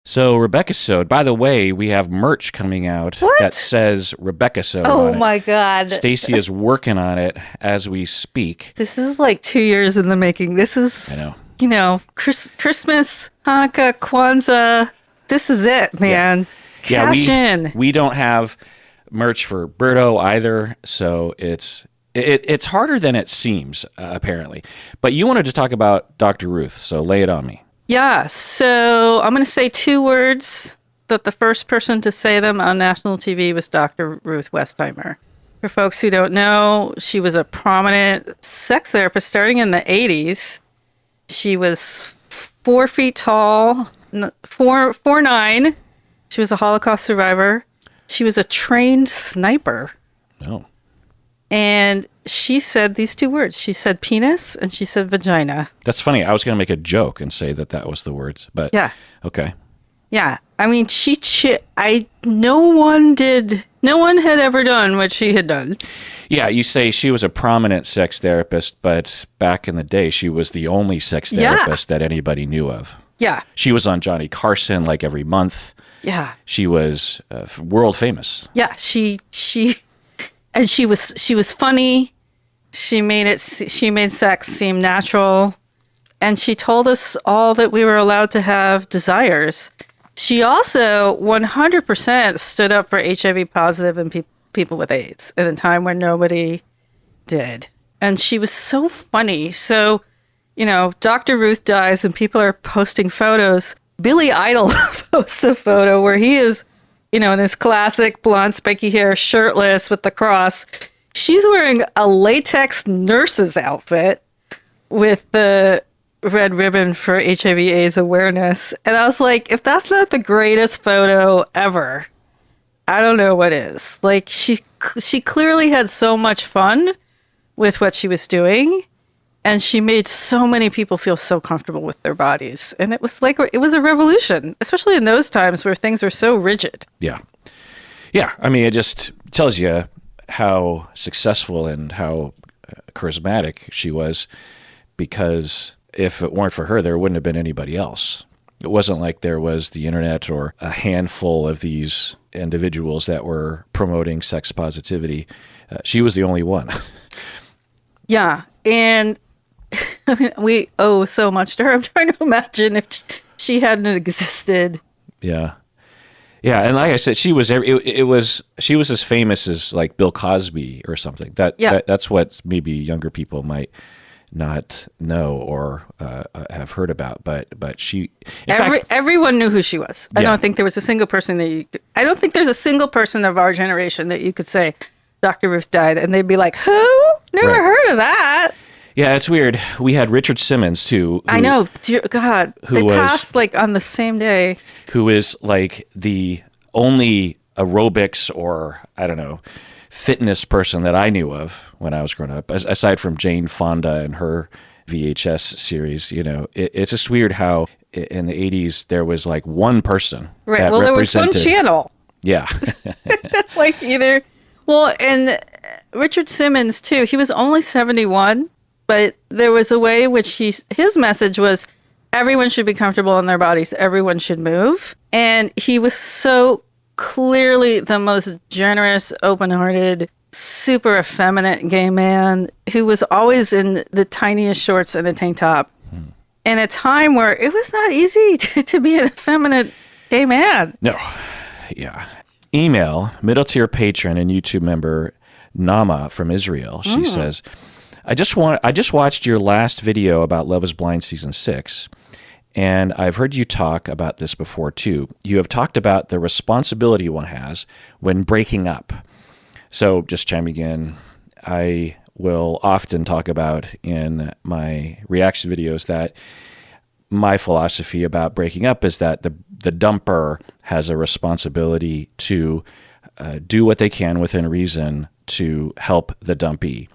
So Rebecca Sode, by the way, we have merch coming out that says Rebecca Sode on it. Oh my God. Stacy is working on it as we speak. This is like 2 years in the making. This is, Christmas, Hanukkah, Kwanzaa. This is it, man. Yeah. Cash in. We don't have merch for Berto either, so it's harder than it seems, apparently. But you wanted to talk about Dr. Ruth, so lay it on me. Yeah, so I'm going to say 2 words that the first person to say them on national TV was Dr. Ruth Westheimer. For folks who don't know, she was a prominent sex therapist starting in the 80s. She was 4 feet tall, 4'9". She was a Holocaust survivor. She was a trained sniper. Oh. And she said these 2 words. She said penis and she said vagina. That's funny. I was going to make a joke and say that was the words, but yeah. Okay. Yeah. I mean, no one had ever done what she had done. Yeah, you say she was a prominent sex therapist, but back in the day, she was the only sex therapist that anybody knew of. Yeah. She was on Johnny Carson like every month. Yeah. She was world famous. Yeah, she was funny. She made sex seem natural, and she told us all that we were allowed to have desires. She also 100% stood up for HIV positive and people with AIDS at a time when nobody did. And she was so funny. So, Dr. Ruth dies and people are posting photos. Billy Idol posts a photo where he is, in his classic blonde spiky hair, shirtless with the cross. She's wearing a latex nurse's outfit with the red ribbon for HIV/AIDS awareness. And I was like, if that's not the greatest photo ever, I don't know what is. Like, she clearly had so much fun with what she was doing. And she made so many people feel so comfortable with their bodies. And it was a revolution, especially in those times where things were so rigid. Yeah. Yeah. I mean, it just tells you how successful and how charismatic she was, because if it weren't for her, there wouldn't have been anybody else. It wasn't like there was the internet or a handful of these individuals that were promoting sex positivity. She was the only one. Yeah. And I mean, we owe so much to her. I'm trying to imagine if she hadn't existed. Yeah. Yeah, and like I said, she was as famous as like Bill Cosby or something. That's what maybe younger people might not know or have heard about. But she, everyone knew who she was. I don't think there was a single person I don't think there's a single person of our generation that you could say Dr. Ruth died and they'd be like, who? Never heard of that. Yeah, it's weird. We had Richard Simmons too. I know. Dear God, they passed like on the same day. Who is like the only aerobics or I don't know fitness person that I knew of when I was growing up, aside from Jane Fonda and her VHS series. It's just weird how in the 80s there was like one person. Right. That well, there was one represented. channel. Yeah. Like either. Well, and Richard Simmons too. He was only 71. But there was a way in which his message was everyone should be comfortable in their bodies. Everyone should move. And he was so clearly the most generous, open-hearted, super effeminate gay man who was always in the tiniest shorts and a tank top. In a time where it was not easy to be an effeminate gay man. No. Yeah. Email middle tier patron and YouTube member Nama from Israel. She says, I just watched your last video about Love is Blind season 6, and I've heard you talk about this before too. You have talked about the responsibility one has when breaking up. So just chiming in, I will often talk about in my reaction videos that my philosophy about breaking up is that the dumper has a responsibility to do what they can within reason to help the dumpee.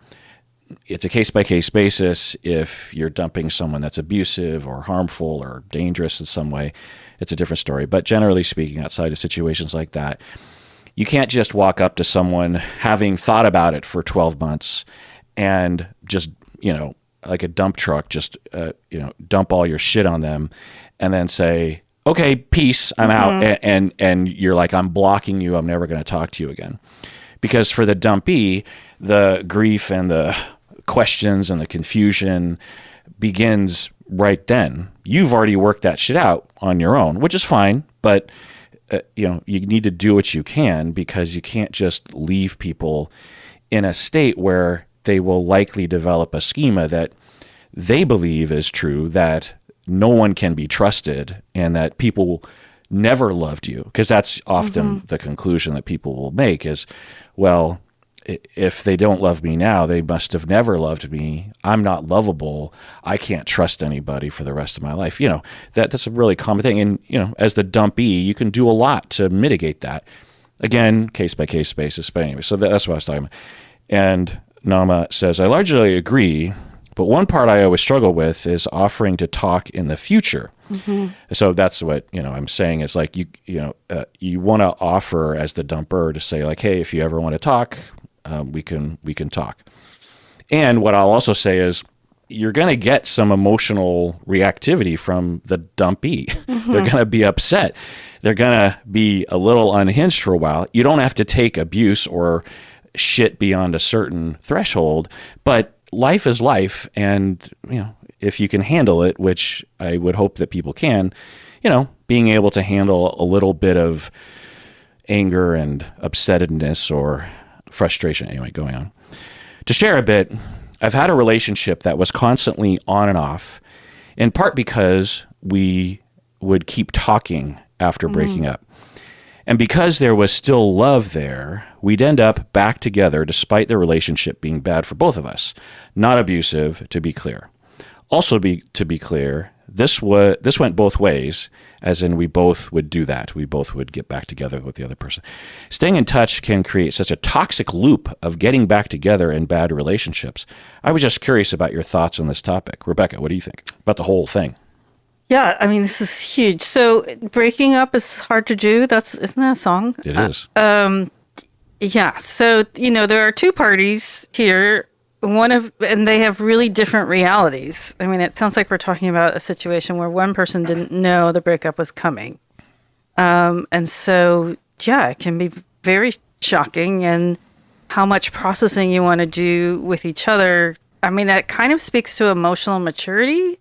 It's a case-by-case basis. If you're dumping someone that's abusive or harmful or dangerous in some way, it's a different story. But generally speaking, outside of situations like that, you can't just walk up to someone having thought about it for 12 months and just, like a dump truck, just, dump all your shit on them and then say, okay, peace, I'm out, and you're like, I'm blocking you, I'm never going to talk to you again. Because for the dumpee, the grief and the questions and the confusion begins right then. You've already worked that shit out on your own, which is fine, but you need to do what you can, because you can't just leave people in a state where they will likely develop a schema that they believe is true, that no one can be trusted, and that people never loved you. Because that's often the conclusion that people will make is, well, if they don't love me now, they must have never loved me. I'm not lovable. I can't trust anybody for the rest of my life. That's a really common thing. And, as the dumpee, you can do a lot to mitigate that. Again, case by case basis. But anyway, so that's what I was talking about. And Nama says, I largely agree, but one part I always struggle with is offering to talk in the future. So that's what, I'm saying is like, you want to offer as the dumper to say like, hey, if you ever want to talk, we can talk. And what I'll also say is you're going to get some emotional reactivity from the dumpee. They're going to be upset. They're going to be a little unhinged for a while. You don't have to take abuse or shit beyond a certain threshold, but life is life. And, if you can handle it, which I would hope that people can, being able to handle a little bit of anger and upsettedness or frustration, anyway, going on. To share a bit, I've had a relationship that was constantly on and off, in part because we would keep talking after breaking up. And because there was still love there, we'd end up back together despite the relationship being bad for both of us. Not abusive, to be clear. Also, to be clear, this went both ways, as in we both would do that. We both would get back together with the other person. Staying in touch can create such a toxic loop of getting back together in bad relationships. I was just curious about your thoughts on this topic. Rebecca, what do you think about the whole thing? Yeah, I mean, this is huge. So breaking up is hard to do. Isn't that a song? It is. Yeah. So, there are two parties here. And they have really different realities. I mean, it sounds like we're talking about a situation where one person didn't know the breakup was coming. And so, yeah, it can be very shocking, and how much processing you want to do with each other. I mean, that kind of speaks to emotional maturity.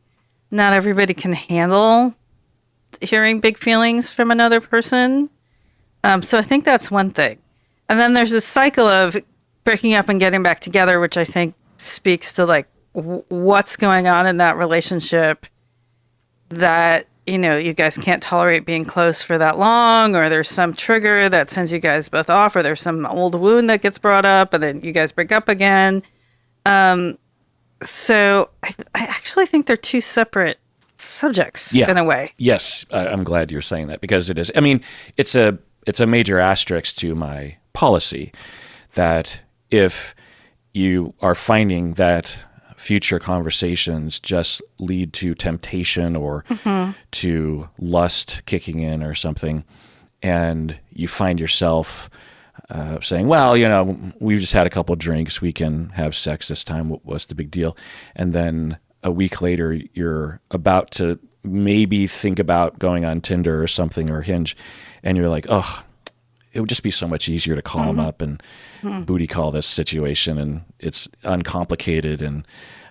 Not everybody can handle hearing big feelings from another person. So I think that's one thing. And then there's this cycle of breaking up and getting back together, which I think speaks to like what's going on in that relationship that, you guys can't tolerate being close for that long, or there's some trigger that sends you guys both off, or there's some old wound that gets brought up and then you guys break up again. So I actually think they're two separate subjects in a way. Yes. I'm glad you're saying that, because it is. I mean, it's a major asterisk to my policy that if you are finding that future conversations just lead to temptation or to lust kicking in or something, and you find yourself saying, well, we've just had a couple of drinks, we can have sex this time, what's the big deal? And then a week later, you're about to maybe think about going on Tinder or something, or Hinge, and you're like, oh, it would just be so much easier to call him up and booty call this situation, and it's uncomplicated, and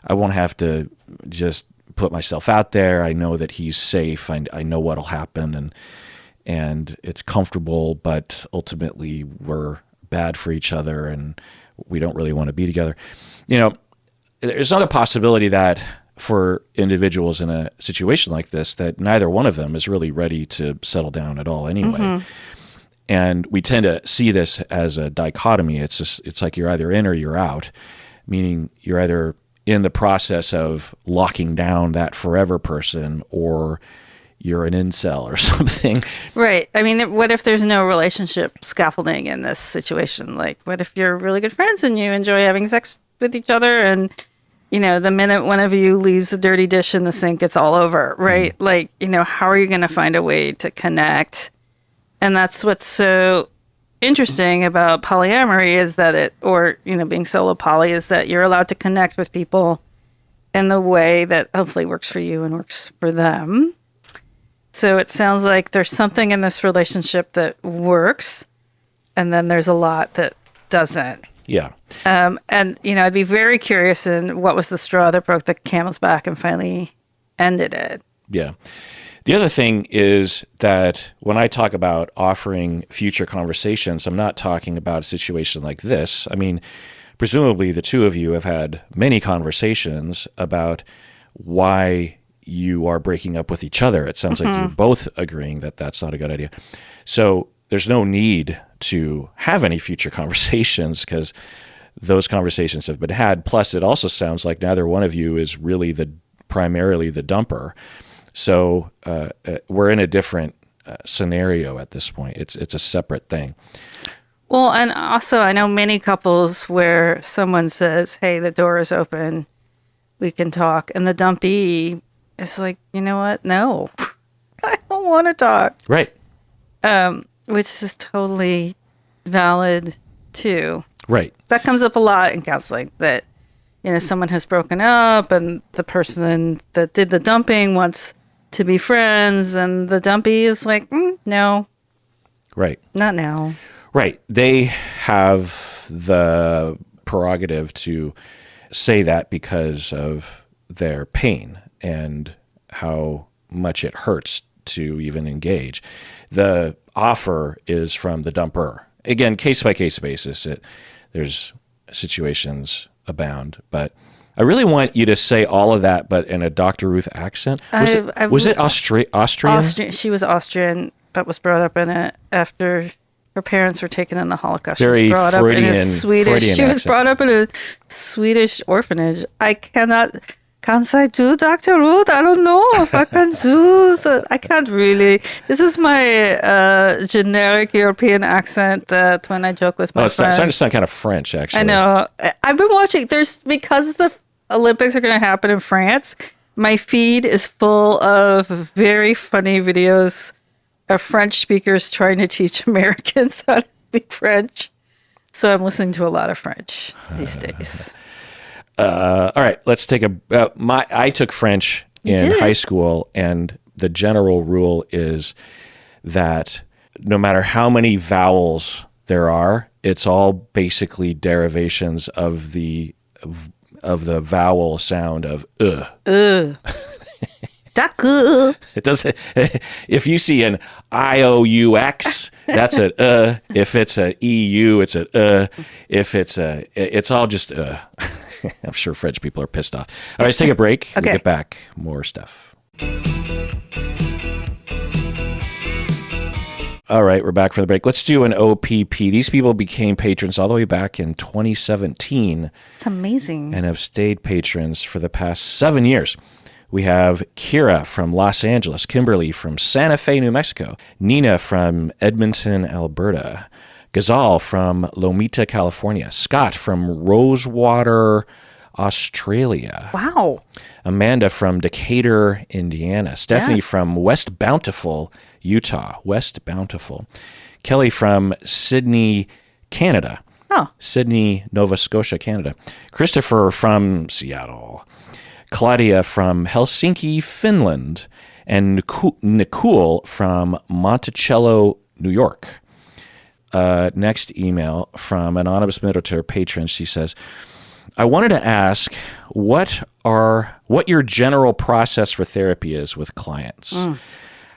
I won't have to just put myself out there. I know that he's safe. I know what'll happen, and it's comfortable, but ultimately we're bad for each other, and we don't really want to be together. There's another possibility that for individuals in a situation like this, that neither one of them is really ready to settle down at all anyway. And we tend to see this as a dichotomy. It's like you're either in or you're out, meaning you're either in the process of locking down that forever person, or you're an incel or something. Right. I mean, what if there's no relationship scaffolding in this situation? Like, what if you're really good friends and you enjoy having sex with each other, and, the minute one of you leaves a dirty dish in the sink, it's all over, right? Like, how are you going to find a way to connect? And that's what's so interesting about polyamory is that being solo poly is that you're allowed to connect with people in the way that hopefully works for you and works for them. So it sounds like there's something in this relationship that works, and then there's a lot that doesn't. Yeah. And, I'd be very curious in what was the straw that broke the camel's back and finally ended it. Yeah. The other thing is that when I talk about offering future conversations, I'm not talking about a situation like this. I mean, presumably the two of you have had many conversations about why you are breaking up with each other. It sounds like you're both agreeing that that's not a good idea. So there's no need to have any future conversations because those conversations have been had. Plus, it also sounds like neither one of you is really primarily the dumper. So we're in a different scenario at this point. It's a separate thing. Well, and also I know many couples where someone says, hey, the door is open, we can talk. And the dumpee is like, you know what? No, I don't want to talk. Right. Which is totally valid too. Right. That comes up a lot in counseling, that, someone has broken up and the person that did the dumping wants to be friends, and the dumpee is like, no. Right. Not now. Right. They have the prerogative to say that because of their pain and how much it hurts to even engage. The offer is from the dumper. Again, case-by-case basis. There's situations abound, but I really want you to say all of that, but in a Dr. Ruth accent. Was it Austrian? She was Austrian, but was brought up in it after her parents were taken in the Holocaust. Very she was brought Freudian, up in a Swedish. Freudian She was accent. brought up in a Swedish orphanage. I cannot. Can I do, Dr. Ruth? I don't know if I can do. So I can't really. This is my generic European accent that when I joke with my It's friends. starting to sound kind of French, actually. I know. I've been watching. Because the Olympics are going to happen in France, my feed is full of very funny videos of French speakers trying to teach Americans how to speak French. So I'm listening to a lot of French these days. All right, let's take I took French in high school, and the general rule is that no matter how many vowels there are, it's all basically derivations of the vowel sound of D'accord. It doesn't. If you see an IOUX, that's a If it's a EU, it's a If it's all just I'm sure French people are pissed off. All right, let's take a break. Okay. We'll get back. More stuff. All right, we're back for the break. Let's do an OPP. These people became patrons all the way back in 2017. It's amazing. And have stayed patrons for the past 7 years. We have Kira from Los Angeles, Kimberly from Santa Fe, New Mexico, Nina from Edmonton, Alberta, Gazal from Lomita, California, Scott from Rosewater, Australia. Wow. Amanda from Decatur, Indiana. Stephanie from West Bountiful, Utah. West Bountiful. Kelly from Sydney, Canada. Oh. Sydney, Nova Scotia, Canada. Christopher from Seattle. Claudia from Helsinki, Finland. And Nicole from Monticello, New York. Next email from Anonymous Middle-tier patron. She says, I wanted to ask what your general process for therapy is with clients.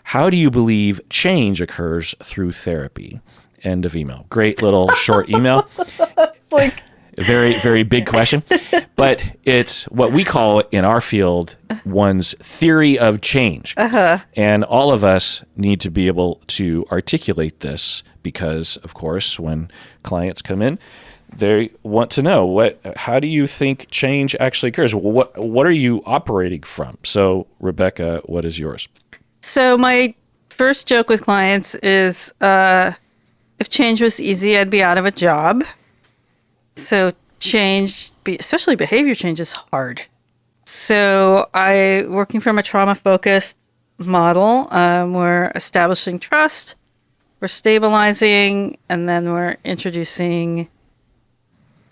How do you believe change occurs through therapy? End of email. Great little short email. It's like Very, very big question. But it's what we call in our field one's theory of change. And all of us need to be able to articulate this because, of course, when clients come in, they want to know how do you think change actually occurs? What are you operating from? So, Rebecca, what is yours? So my first joke with clients is if change was easy, I'd be out of a job. So change, especially behavior change, is hard. So working from a trauma-focused model, we're establishing trust, we're stabilizing, and then we're introducing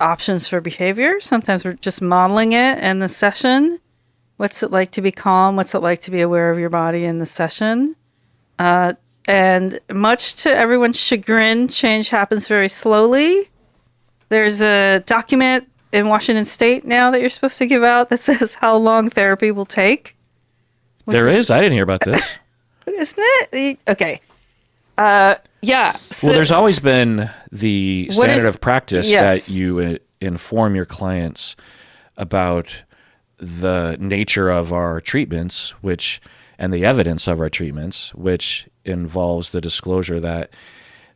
options for behavior. Sometimes we're just modeling it in the session. What's it like to be calm? What's it like to be aware of your body in the session? And much to everyone's chagrin, change happens very slowly. There's a document in Washington State now that you're supposed to give out that says how long therapy will take. There is? I didn't hear about this. Isn't it? Okay. Yeah. So, Well, there's always been the standard of practice yes. that you inform your clients about the nature of our treatments, and the evidence of our treatments, which involves the disclosure that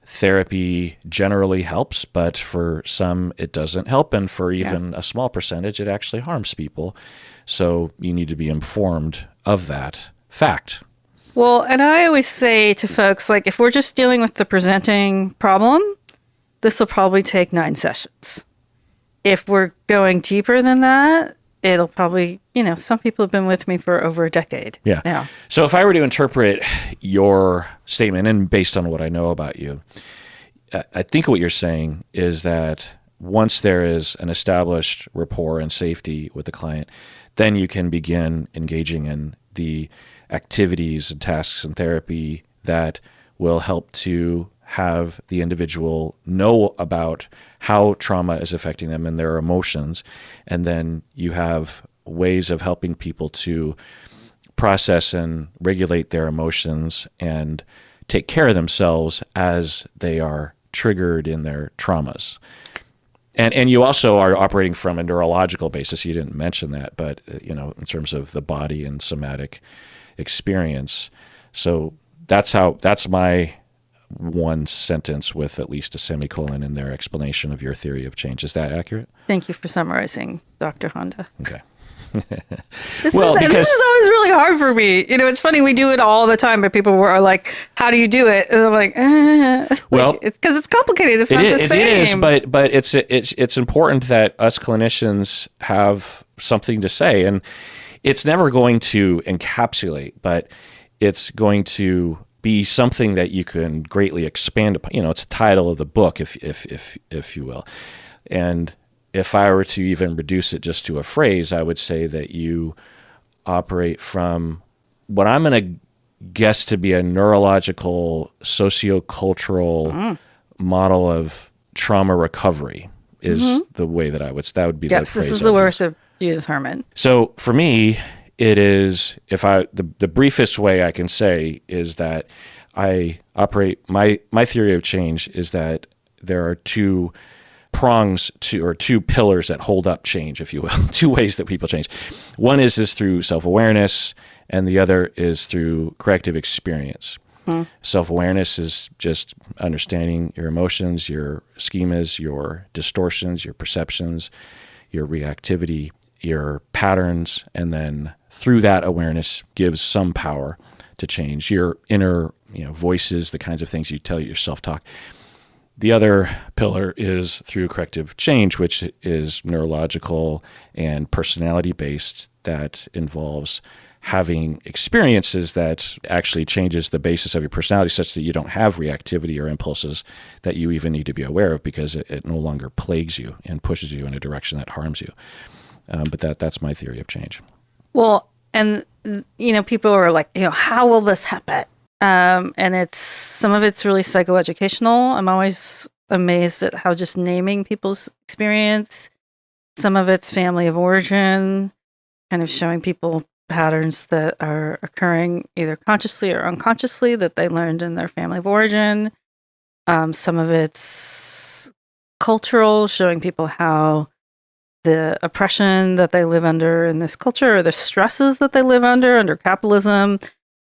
therapy generally helps, but for some it doesn't help, and for even a small percentage it actually harms people. So you need to be informed of that fact. Well, and I always say to folks, like, if we're just dealing with the presenting problem, this will probably take 9 sessions. If we're going deeper than that, it'll probably, some people have been with me for over a decade. Yeah. Now. So if I were to interpret your statement, and based on what I know about you, I think what you're saying is that once there is an established rapport and safety with the client, then you can begin engaging in the activities and tasks and therapy that will help to have the individual know about how trauma is affecting them and their emotions. And then you have ways of helping people to process and regulate their emotions and take care of themselves as they are triggered in their traumas. And you also are operating from a neurological basis. You didn't mention that, but in terms of the body and somatic experience. So that's my one sentence with at least a semicolon in their explanation of your theory of change. Is that accurate? Thank you for summarizing, Dr. Honda. Okay. This is always really hard for me. It's funny, we do it all the time, but people are like, how do you do it? And I'm like, well, it's because it's complicated. It's not the same. It is, but it's important that us clinicians have something to say, and it's never going to encapsulate, but it's going to be something that you can greatly expand upon. It's a title of the book, if you will. And if I were to even reduce it just to a phrase, I would say that you operate from what I'm going to guess to be a neurological, sociocultural model of trauma recovery is the way that that would be the phrase. Yes, this is the worth of Judith Herman. So for me, it is, the briefest way I can say is that I operate, my theory of change is that there are two prongs or two pillars that hold up change, if you will, 2 ways that people change. One is through self-awareness, and the other is through corrective experience. Self-awareness is just understanding your emotions, your schemas, your distortions, your perceptions, your reactivity, your patterns, and then through that awareness gives some power to change your inner voices, the kinds of things you tell your self-talk. The other pillar is through corrective change, which is neurological and personality-based, that involves having experiences that actually changes the basis of your personality such that you don't have reactivity or impulses that you even need to be aware of, because it no longer plagues you and pushes you in a direction that harms you. But that's my theory of change. Well, and, people are like, how will this happen? And some of it's really psychoeducational. I'm always amazed at how just naming people's experience. Some of it's family of origin, kind of showing people patterns that are occurring either consciously or unconsciously that they learned in their family of origin. Some of it's cultural, showing people how the oppression that they live under in this culture, or the stresses that they live under capitalism,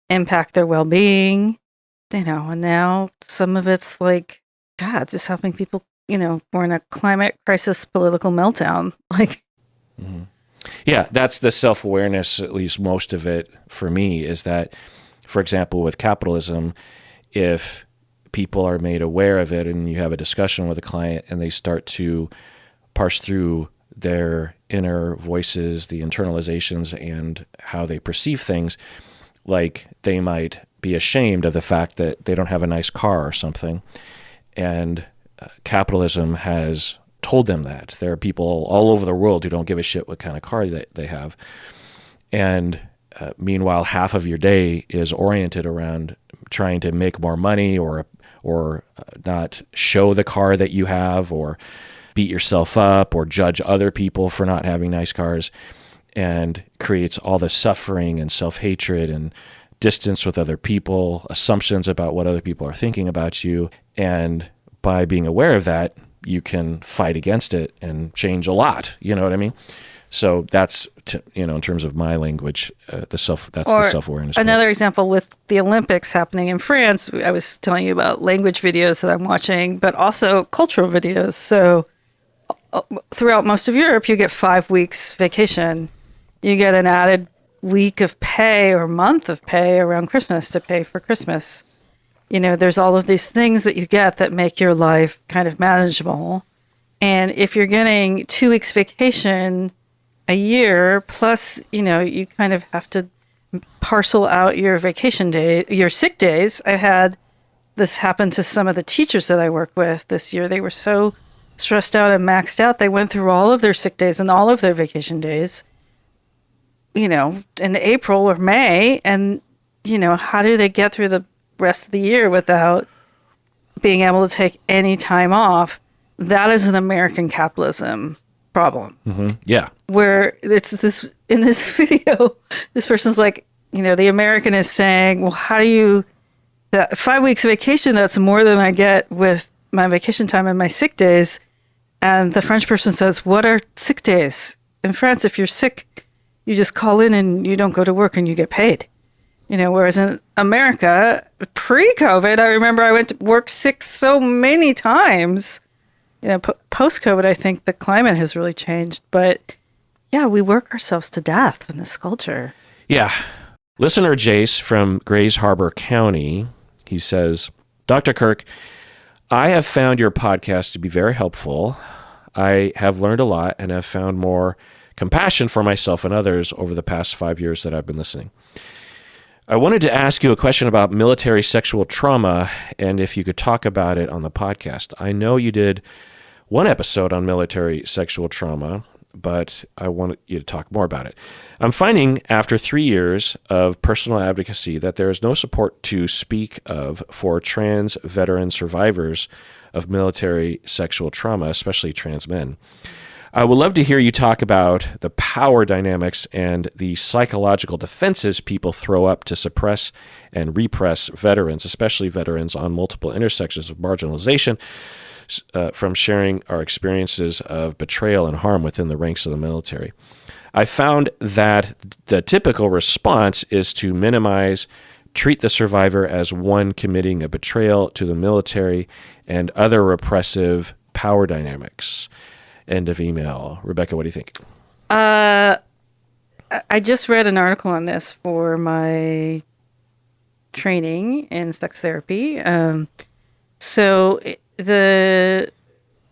impact their well-being, and now some of it's like, God, just helping people, we're in a climate crisis, political meltdown. Yeah, that's the self-awareness, at least most of it for me, is that, for example, with capitalism, if people are made aware of it and you have a discussion with a client and they start to parse through their inner voices, the internalizations, and how they perceive things, like they might be ashamed of the fact that they don't have a nice car or something. And capitalism has told them that. There are people all over the world who don't give a shit what kind of car that they have. And meanwhile, half of your day is oriented around trying to make more money or not show the car that you have or beat yourself up or judge other people for not having nice cars, and creates all this suffering and self-hatred and distance with other people, assumptions about what other people are thinking about you. And by being aware of that, you can fight against it and change a lot. You know what I mean? So that's, in terms of my language, the self-awareness. Another example with the Olympics happening in France, I was telling you about language videos that I'm watching, but also cultural videos. So throughout most of Europe, you get 5 weeks vacation. You get an added week of pay or month of pay around Christmas to pay for Christmas. There's all of these things that you get that make your life kind of manageable. And if you're getting 2 weeks vacation a year, plus, you kind of have to parcel out your vacation day, your sick days. I had this happen to some of the teachers that I work with this year. They were so stressed out and maxed out. They went through all of their sick days and all of their vacation days, in April or May. And, how do they get through the rest of the year without being able to take any time off? That is an American capitalism problem. Mm-hmm. Yeah. Where it's this, in this video, this person's like, the American is saying, well, how do you, that 5 weeks vacation, that's more than I get with my vacation time and my sick days. And the French person says, what are sick days? In France, if you're sick, you just call in and you don't go to work and you get paid. Whereas in America, pre-COVID, I remember I went to work sick so many times. Post-COVID, I think the climate has really changed. But yeah, we work ourselves to death in this culture. Yeah. Listener Jace from Grays Harbor County, he says, Dr. Kirk, I have found your podcast to be very helpful. I have learned a lot and have found more compassion for myself and others over the past 5 years that I've been listening. I wanted to ask you a question about military sexual trauma and if you could talk about it on the podcast. I know you did one episode on military sexual trauma, but I want you to talk more about it. I'm finding after 3 years of personal advocacy that there is no support to speak of for trans veteran survivors of military sexual trauma, especially trans men. I would love to hear you talk about the power dynamics and the psychological defenses people throw up to suppress and repress veterans, especially veterans on multiple intersections of marginalization, from sharing our experiences of betrayal and harm within the ranks of the military. I found that the typical response is to minimize, treat the survivor as one committing a betrayal to the military and other repressive power dynamics. End of email. Rebecca, what do you think? I just read an article on this for my training in sex therapy. So the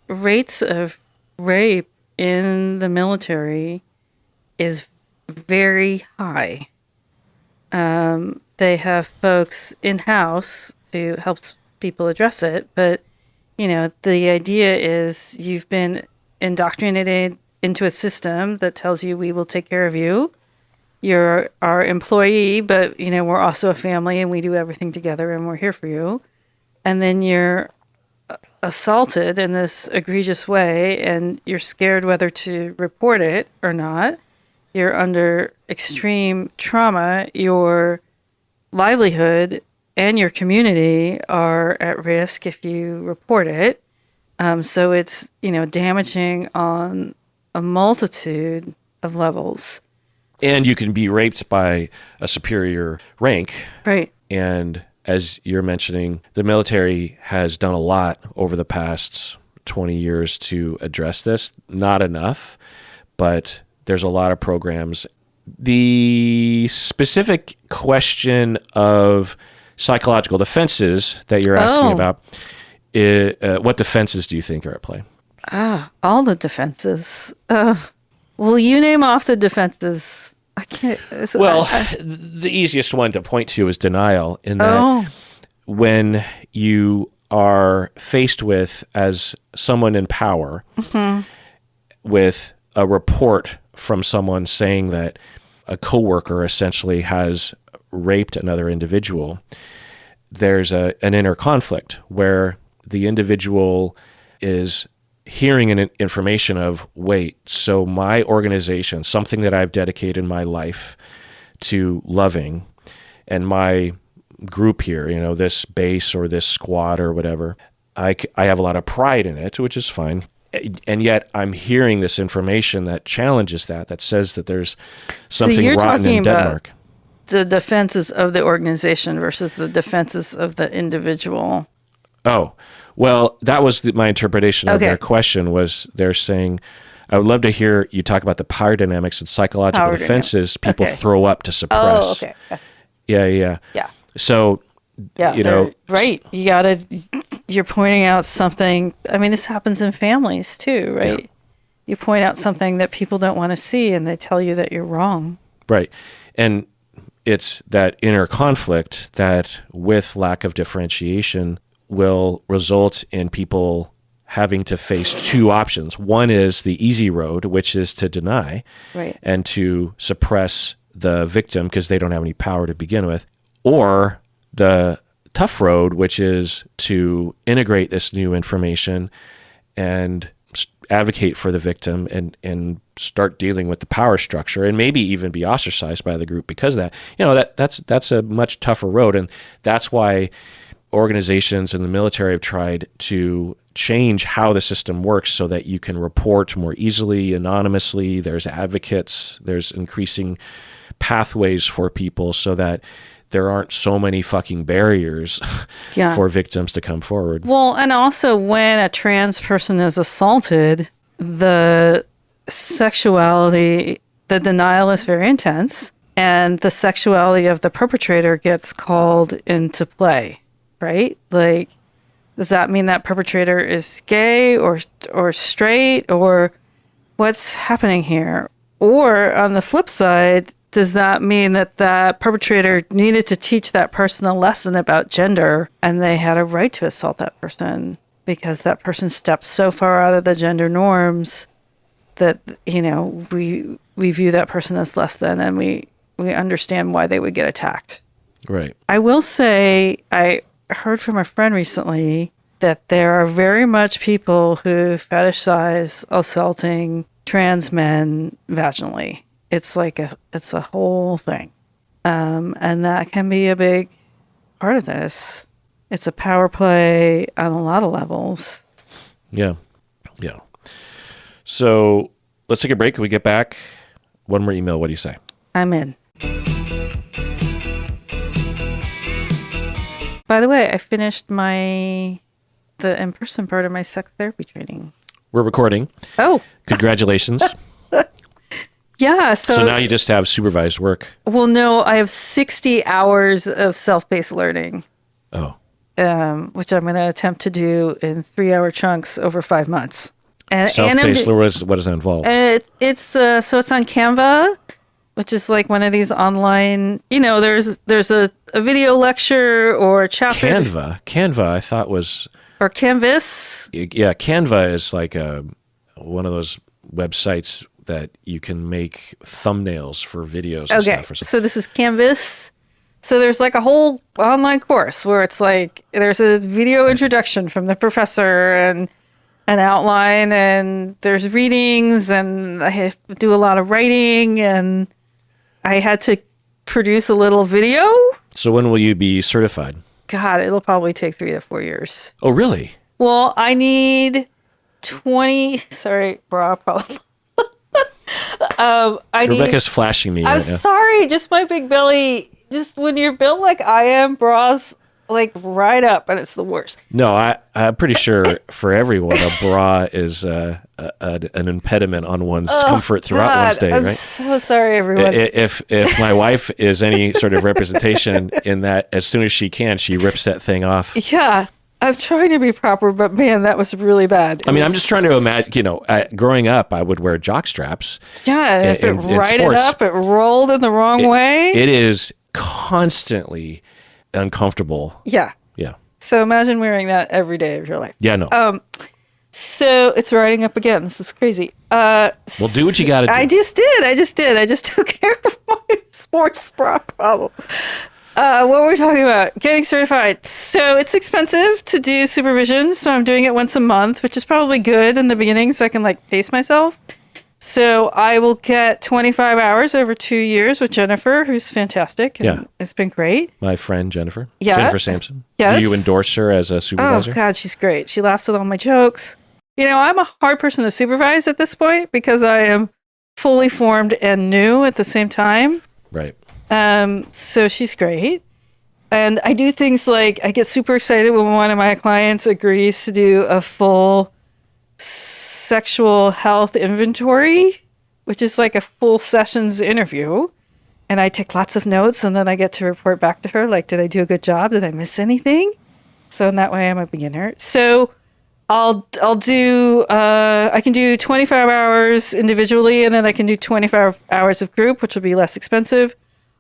rates of rape in the military is very high. They have folks in-house who helps people address it, but the idea is you've been indoctrinated into a system that tells you we will take care of you. You're our employee, but we're also a family and we do everything together and we're here for you. And then you're assaulted in this egregious way and you're scared whether to report it or not. You're under extreme trauma. Your livelihood and your community are at risk if you report it. So it's, damaging on a multitude of levels. And you can be raped by a superior rank. Right. And as you're mentioning, the military has done a lot over the past 20 years to address this. Not enough, but there's a lot of programs. The specific question of psychological defenses that you're asking about, what defenses do you think are at play? All the defenses. Will you name off the defenses? I can't. The easiest one to point to is denial, in that when you are faced with, as someone in power, with a report from someone saying that a coworker essentially has raped another individual, there's an inner conflict where the individual is hearing an information of, wait, so my organization, something that I've dedicated my life to loving, and my group here, this base or this squad or whatever, I have a lot of pride in it, which is fine. And yet I'm hearing this information that challenges that says that there's something rotten in Denmark. The defenses of the organization versus the defenses of the individual. Oh, well, that was my interpretation of their question. Was they're saying, I would love to hear you talk about the power dynamics and psychological defenses people throw up to suppress. Oh, okay. Yeah. So, right. You're pointing out something. I mean, this happens in families too, right? Yeah. You point out something that people don't want to see and they tell you that you're wrong. Right. And it's that inner conflict that with lack of differentiation will result in people having to face two options. One is the easy road, which is to deny and to suppress the victim because they don't have any power to begin with, or the tough road, which is to integrate this new information and advocate for the victim and start dealing with the power structure and maybe even be ostracized by the group because of that. That's a much tougher road. And that's why organizations in the military have tried to change how the system works so that you can report more easily, anonymously. There's advocates, there's increasing pathways for people so that there aren't so many fucking barriers for victims to come forward. Well, and also when a trans person is assaulted, the sexuality, the denial is very intense, and the sexuality of the perpetrator gets called into play, right? Like, does that mean that perpetrator is gay or straight, or what's happening here? Or on the flip side, does that mean that that perpetrator needed to teach that person a lesson about gender and they had a right to assault that person because that person stepped so far out of the gender norms that, we view that person as less than, and we understand why they would get attacked. Right. I will say, I heard from a friend recently that there are very much people who fetishize assaulting trans men vaginally. It's a whole thing. And that can be a big part of this. It's a power play on a lot of levels. Yeah. So let's take a break. When we get back, one more email. What do you say? I'm in. By the way, I finished the in-person part of my sex therapy training. We're recording. Oh. Congratulations. Yeah. So now you just have supervised work. Well, no, I have 60 hours of self-paced learning. Oh. Which I'm going to attempt to do in 3-hour chunks over 5 months. And self-paced, what does that involve? It's so it's on Canva, which is like one of these online, there's a video lecture or a chapter. Canva, I thought was... Or Canvas. Yeah, Canva is like one of those websites that you can make thumbnails for videos and stuff. So this is Canvas. So there's like a whole online course where it's like there's a video introduction from the professor and an outline, and there's readings, and I have to do a lot of writing, and I had to produce a little video. So when will you be certified? God, it'll probably take 3 to 4 years. Oh, really? Well, I need 20. Sorry, bra problem. Rebecca's flashing me. I'm sorry, just my big belly. Just when you're built like I am, bras like right up, and it's the worst. No, I'm pretty sure for everyone, a bra is an impediment on one's comfort throughout one's day, I'm right? So sorry, everyone. If my wife is any sort of representation in that, as soon as she can, she rips that thing off. Yeah. I'm trying to be proper, but man, that was really bad. I'm just trying to imagine, growing up, I would wear jock straps. Yeah, and if it righted up, it rolled in the wrong way. It is constantly uncomfortable. Yeah. Yeah. So imagine wearing that every day of your life. Yeah, no. So it's riding up again. This is crazy. Well, do what you got to do. I just did. I just took care of my sports bra problem. What were we talking about? Getting certified. So it's expensive to do supervision. So I'm doing it once a month, which is probably good in the beginning so I can like pace myself. So I will get 25 hours over 2 years with Jennifer, who's fantastic. And it's been great. My friend Jennifer. Yeah. Jennifer Sampson. Yes. Do you endorse her as a supervisor? Oh, God, she's great. She laughs at all my jokes. You know, I'm a hard person to supervise at this point because I am fully formed and new at the same time. Right. So she's great. And I do things like I get super excited when one of my clients agrees to do a full sexual health inventory, which is like a full sessions interview. And I take lots of notes and then I get to report back to her, like, did I do a good job? Did I miss anything? So in that way, I'm a beginner. So I'll do, I can do 25 hours individually and then I can do 25 hours of group, which will be less expensive.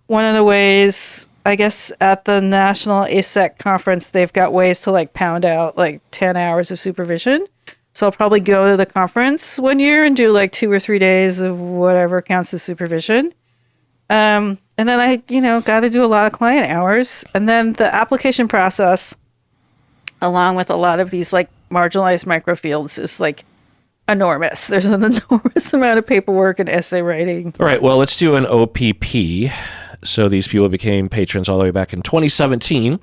One of the ways, I guess at the National ASEC conference, they've got ways to like pound out like 10 hours of supervision. So I'll probably go to the conference one year and do like 2 or 3 days of whatever counts as supervision. And then I, got to do a lot of client hours. And then the application process, along with a lot of these like marginalized microfields, is like enormous. There's an enormous amount of paperwork and essay writing. All right. Well, let's do an OPP. So these people became patrons all the way back in 2017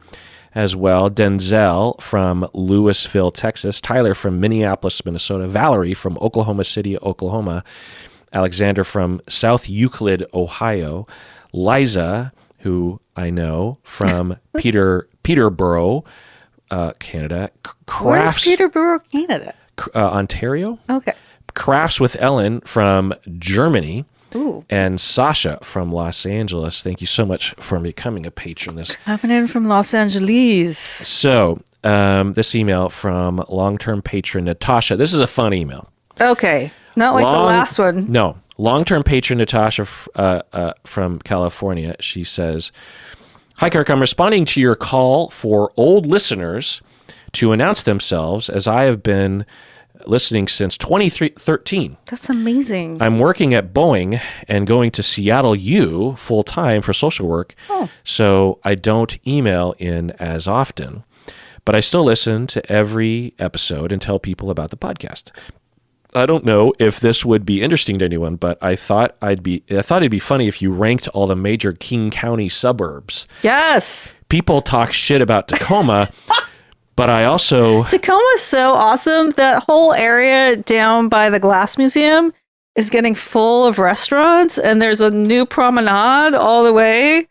as well. Denzel from Louisville, Texas. Tyler from Minneapolis, Minnesota. Valerie from Oklahoma City, Oklahoma. Alexander from South Euclid, Ohio. Liza, who I know from Peterborough, Canada. Where's Peterborough, Canada? Ontario. Okay. Crafts with Ellen from Germany. Ooh. And Sasha from Los Angeles. Thank you so much for becoming a patron. Coming in from Los Angeles. So this email from long-term patron Natasha. This is a fun email. Okay. Not like the last one. No. Long-term patron Natasha from California. She says, "Hi, Kirk. I'm responding to your call for old listeners to announce themselves as I have been listening since 2013. That's amazing. I'm working at Boeing and going to Seattle U full-time for social work, so I don't email in as often. But I still listen to every episode and tell people about the podcast. I don't know if this would be interesting to anyone, but I thought it'd be funny if you ranked all the major King County suburbs. Yes. People talk shit about Tacoma." But I also... Tacoma's so awesome. That whole area down by the Glass Museum is getting full of restaurants, and there's a new promenade all the way.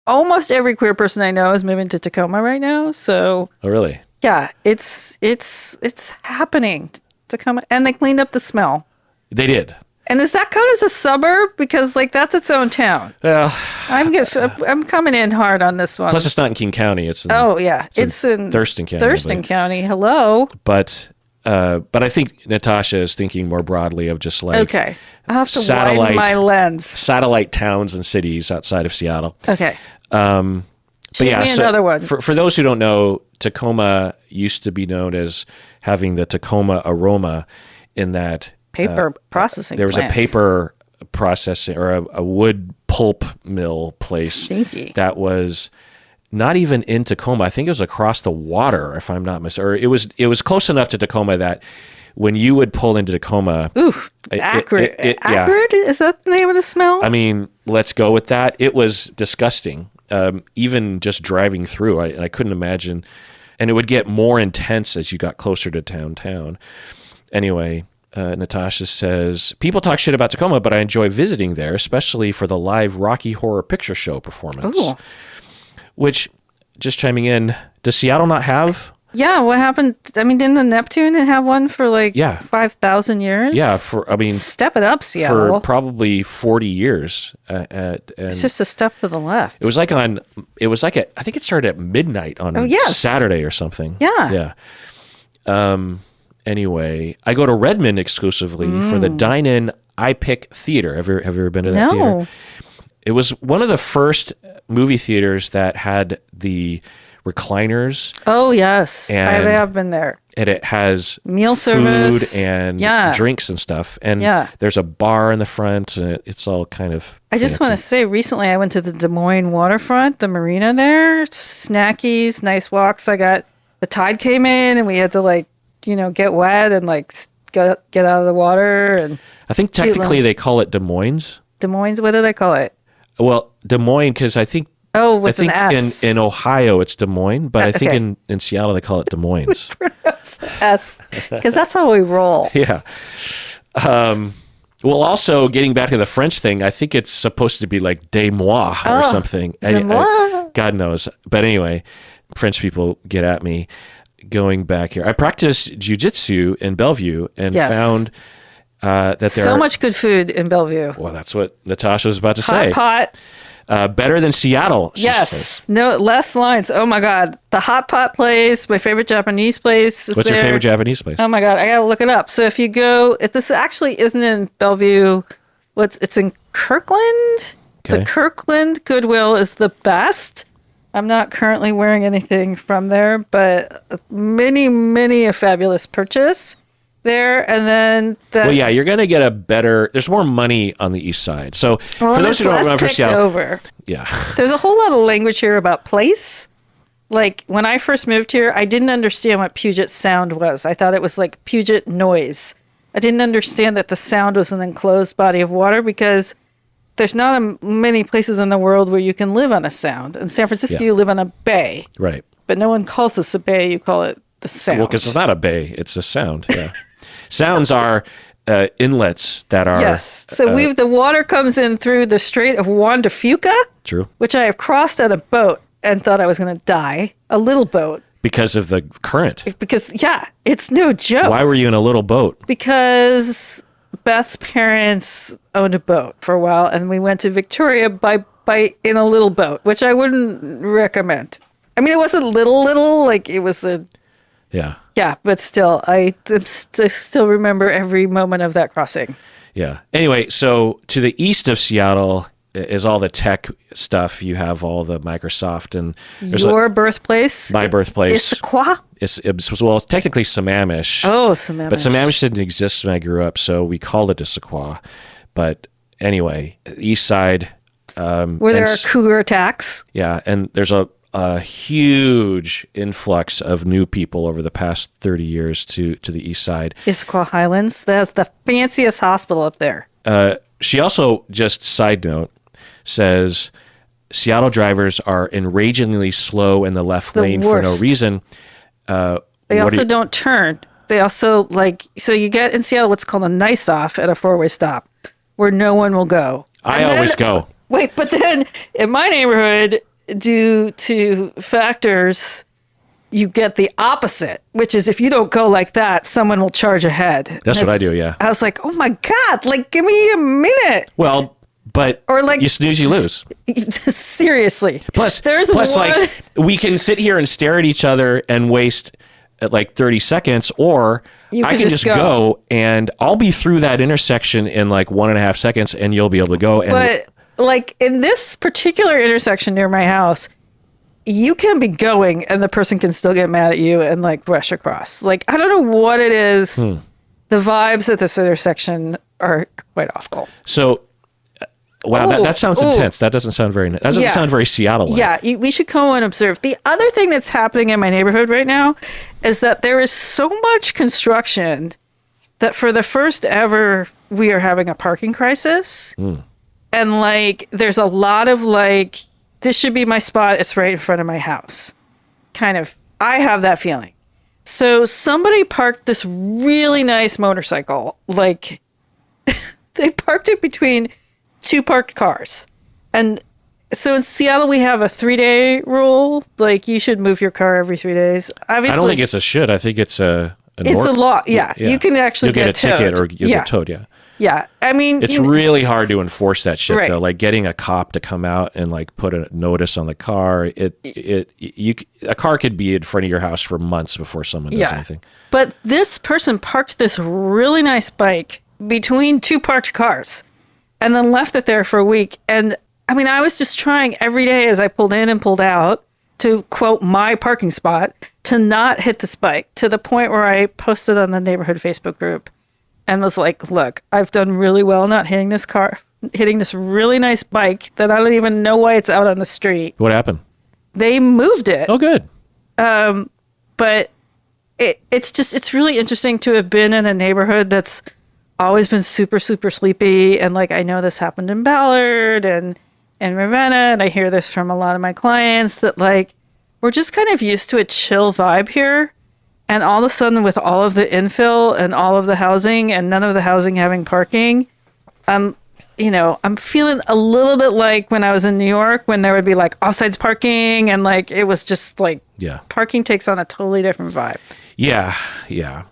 Almost every queer person I know is moving to Tacoma right now. So... Oh, really? Yeah, it's happening. Tacoma, and they cleaned up the smell. They did. And does that count as a suburb? Because like that's its own town. Well, I'm coming in hard on this one. Plus, it's not in King County. It's in Thurston County. Thurston County. Hello. But I think Natasha is thinking more broadly of just like okay. I'll have to widen my lens. Satellite towns and cities outside of Seattle. Okay. But yeah, so another one. For those who don't know, Tacoma used to be known as having the Tacoma aroma, in that paper processing. There was a paper processing or a wood pulp mill place Stinky. That was not even in Tacoma. I think it was across the water, if I'm not mistaken. Or it was close enough to Tacoma that when you would pull into Tacoma, acrid. Acrid? Is that the name of the smell? I mean, let's go with that. It was disgusting. Even just driving through, I couldn't imagine. And it would get more intense as you got closer to downtown. Anyway, Natasha says, people talk shit about Tacoma, but I enjoy visiting there, especially for the live Rocky Horror Picture Show performance. Ooh. Which, just chiming in, does Seattle not have? Yeah, what happened? I mean, didn't the Neptune have one for like 5,000 years? Yeah, step it up, Seattle. For probably 40 years. And it's just a step to the left. I think it started at midnight on Saturday or something. Yeah. Yeah. Anyway, I go to Redmond exclusively for the Dine-In iPic Theater. Have you ever been to that theater? It was one of the first movie theaters that had the recliners. Oh, yes. And I have been there. and it has Meal food service. and Yeah. drinks and stuff. And Yeah. there's a bar in the front, and it's all kind of I just want to say, recently I went to the Des Moines waterfront, the marina there, snackies, nice walks. The tide came in and we had to like, get wet and like get out of the water. And I think technically they call it Des Moines. Des Moines, what did I call it? Well, Des Moines, because I think An S. in Ohio it's Des Moines, but I think okay. in Seattle they call it Des Moines. S, because that's how we roll. Yeah. Well, also getting back to the French thing, I think it's supposed to be like "de moi" or something. C'est moi. God knows. But anyway, French people get at me. Going back here, I practiced jujitsu in Bellevue and found that there so much good food in Bellevue. Well, that's what Natasha was about to Hot say. pot. Better than Seattle. She Yes. says. No, less lines. Oh my God. The hot pot place, my favorite Japanese place. What's your favorite Japanese place? Oh my God. I got to look it up. So if you go, this actually isn't in Bellevue. It's in Kirkland. Okay. The Kirkland Goodwill is the best. I'm not currently wearing anything from there, but many a fabulous purchase there. And then Well, yeah, you're going to get there's more money on the east side. So for those who don't remember Seattle. over. Yeah. There's a whole lot of language here about place. Like when I first moved here, I didn't understand what Puget Sound was. I thought it was like Puget noise. I didn't understand that the sound was an enclosed body of water because there's not many places in the world where you can live on a sound. In San Francisco, you live on a bay. Right. But no one calls this a bay. You call it the sound. Well, because it's not a bay, it's a sound. Yeah. Sounds are inlets that are. Yes. So the water comes in through the Strait of Juan de Fuca. True. Which I have crossed on a boat and thought I was going to die. A little boat. Because of the current. Because, it's no joke. Why were you in a little boat? Because Beth's parents owned a boat for a while, and we went to Victoria by in a little boat, which I wouldn't recommend. I mean, it wasn't little, like it was a... Yeah. Yeah, but still, I still remember every moment of that crossing. Yeah. Anyway, so to the east of Seattle is all the tech stuff. You have all the Microsoft and your birthplace, my birthplace. Issaquah. It's technically Sammamish. Oh, Sammamish. But Sammamish didn't exist when I grew up, so we called it Issaquah. But anyway, east side. Where there are cougar attacks. Yeah, and there's a huge influx of new people over the past 30 years to the east side. Issaquah Highlands. That's the fanciest hospital up there. She also, just side note, says Seattle drivers are enragingly slow in the left lane for no reason. They also don't turn. They also so you get in Seattle what's called a nice off at a four-way stop where no one will go. I always go. Wait, but then in my neighborhood, due to factors, you get the opposite, which is if you don't go like that, someone will charge ahead. That's what I do, yeah. I was like, oh my God, like give me a minute. Well, but or like, you snooze, you lose. Seriously. Plus, like we can sit here and stare at each other and waste like 30 seconds, or I can just go and I'll be through that intersection in like 1.5 seconds and you'll be able to go. But like in this particular intersection near my house, you can be going and the person can still get mad at you and like rush across. Like, I don't know what it is. The vibes at this intersection are quite awful. So, wow, that sounds intense. That doesn't sound very, sound very Seattle-like. Yeah, we should go and observe. The other thing that's happening in my neighborhood right now is that there is so much construction that for the first ever, we are having a parking crisis. And like, there's a lot of like, this should be my spot. It's right in front of my house. Kind of, I have that feeling. So somebody parked this really nice motorcycle. Like, they parked it between two parked cars. And so in Seattle, we have a 3-day rule. Like, you should move your car every 3 days. Obviously, I don't think it's a should. I think it's a it's a law. Yeah. You can actually get a ticket or you'll get towed. Yeah. Yeah. I mean, it's really hard to enforce that shit though. Like getting a cop to come out and like put a notice on the car. A car could be in front of your house for months before someone does anything. But this person parked this really nice bike between two parked cars and then left it there for a week. And I mean, I was just trying every day as I pulled in and pulled out to quote my parking spot, to not hit the spike, to the point where I posted on the neighborhood Facebook group and was like, look, I've done really well not hitting this really nice bike that I don't even know why it's out on the street. What happened? They moved it. Oh, good. But it's really interesting to have been in a neighborhood that's always been super, super sleepy. And like, I know this happened in Ballard and Ravenna, and I hear this from a lot of my clients that like, we're just kind of used to a chill vibe here. And all of a sudden with all of the infill and all of the housing and none of the housing having parking, I'm feeling a little bit like when I was in New York, when there would be like offsides parking and like, it was just like, parking takes on a totally different vibe. Yeah. Yeah.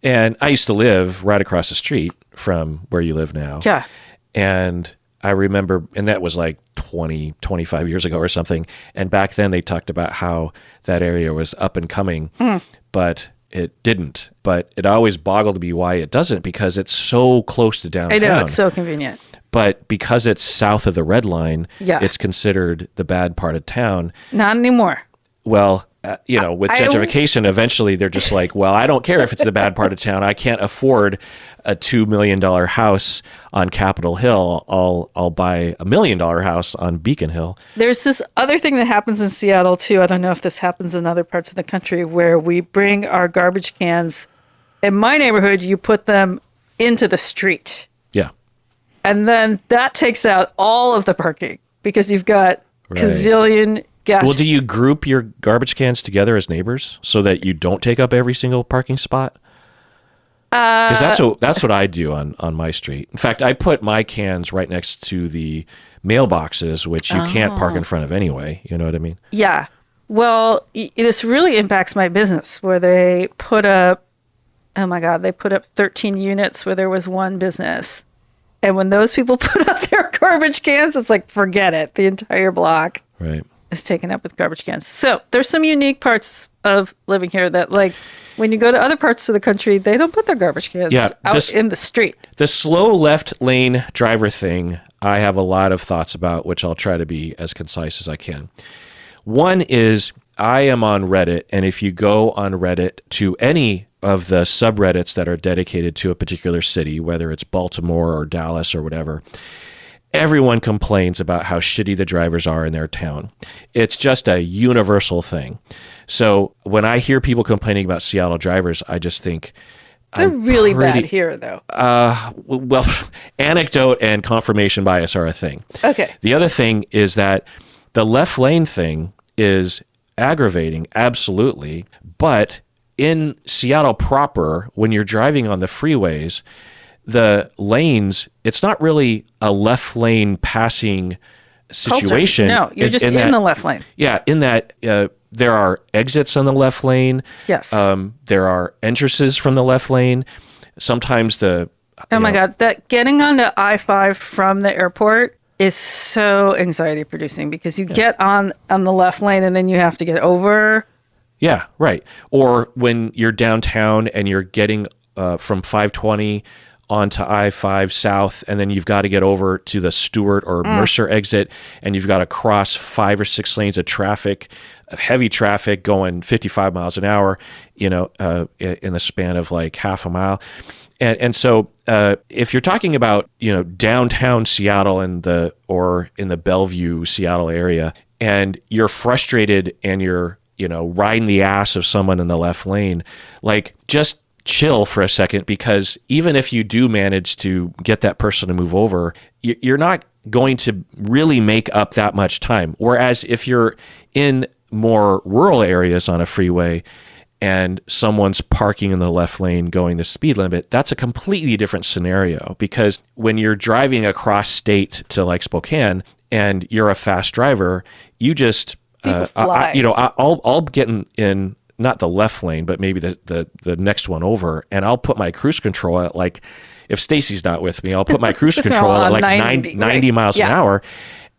And I used to live right across the street from where you live now. Yeah. And I remember, and that was like 20, 25 years ago or something. And back then they talked about how that area was up and coming, but it didn't. But it always boggled me why it doesn't, because it's so close to downtown. I know, it's so convenient. But because it's south of the Red Line, Yeah. it's considered the bad part of town. Not anymore. Well, with gentrification, eventually they're just like, well, I don't care if it's the bad part of town. I can't afford a $2 million house on Capitol Hill. I'll buy $1 million house on Beacon Hill. There's this other thing that happens in Seattle too. I don't know if this happens in other parts of the country, where we bring our garbage cans. In my neighborhood, you put them into the street. Yeah. And then that takes out all of the parking because you've got gazillion gas. Well, do you group your garbage cans together as neighbors so that you don't take up every single parking spot? Because that's what I do on my street. In fact, I put my cans right next to the mailboxes, which you can't park in front of anyway. You know what I mean? Yeah. Well, this really impacts my business, where they put up, they put up 13 units where there was one business. And when those people put out their garbage cans, it's like, forget it. The entire block is taken up with garbage cans. So there's some unique parts of living here that, like, when you go to other parts of the country, they don't put their garbage cans out in the street. The slow left lane driver thing, I have a lot of thoughts about, which I'll try to be as concise as I can. One is, I am on Reddit, and if you go on Reddit to any of the subreddits that are dedicated to a particular city, whether it's Baltimore or Dallas or whatever, everyone complains about how shitty the drivers are in their town. It's just a universal thing. So when I hear people complaining about Seattle drivers, I just think they're really bad here, though. Well, anecdote and confirmation bias are a thing. Okay. The other thing is that the left lane thing is aggravating, absolutely, but in Seattle proper, when you're driving on the freeways, the lanes, it's not really a left lane passing situation. No, you're just in the left lane. Yeah, in that there are exits on the left lane. Yes. There are entrances from the left lane. Sometimes God, that getting onto I-5 from the airport is so anxiety producing, because you get on the left lane and then you have to get over. Yeah, right. Or when you're downtown and you're getting from 520 onto I-5 south, and then you've got to get over to the Stewart or Mercer exit, and you've got to cross 5 or 6 lanes of traffic, of heavy traffic going 55 miles an hour, in the span of like half a mile. And so if you're talking about, downtown Seattle or in the Bellevue, Seattle area, and you're frustrated and you're, riding the ass of someone in the left lane, like, just chill for a second, because even if you do manage to get that person to move over, you're not going to really make up that much time. Whereas if you're in more rural areas on a freeway and someone's parking in the left lane going the speed limit, that's a completely different scenario, because when you're driving across state to like Spokane and you're a fast driver, you just I'll get in not the left lane, but maybe the next one over, and I'll put my cruise control at, like, if Stacy's not with me, I'll put my cruise control at like 90 miles an hour,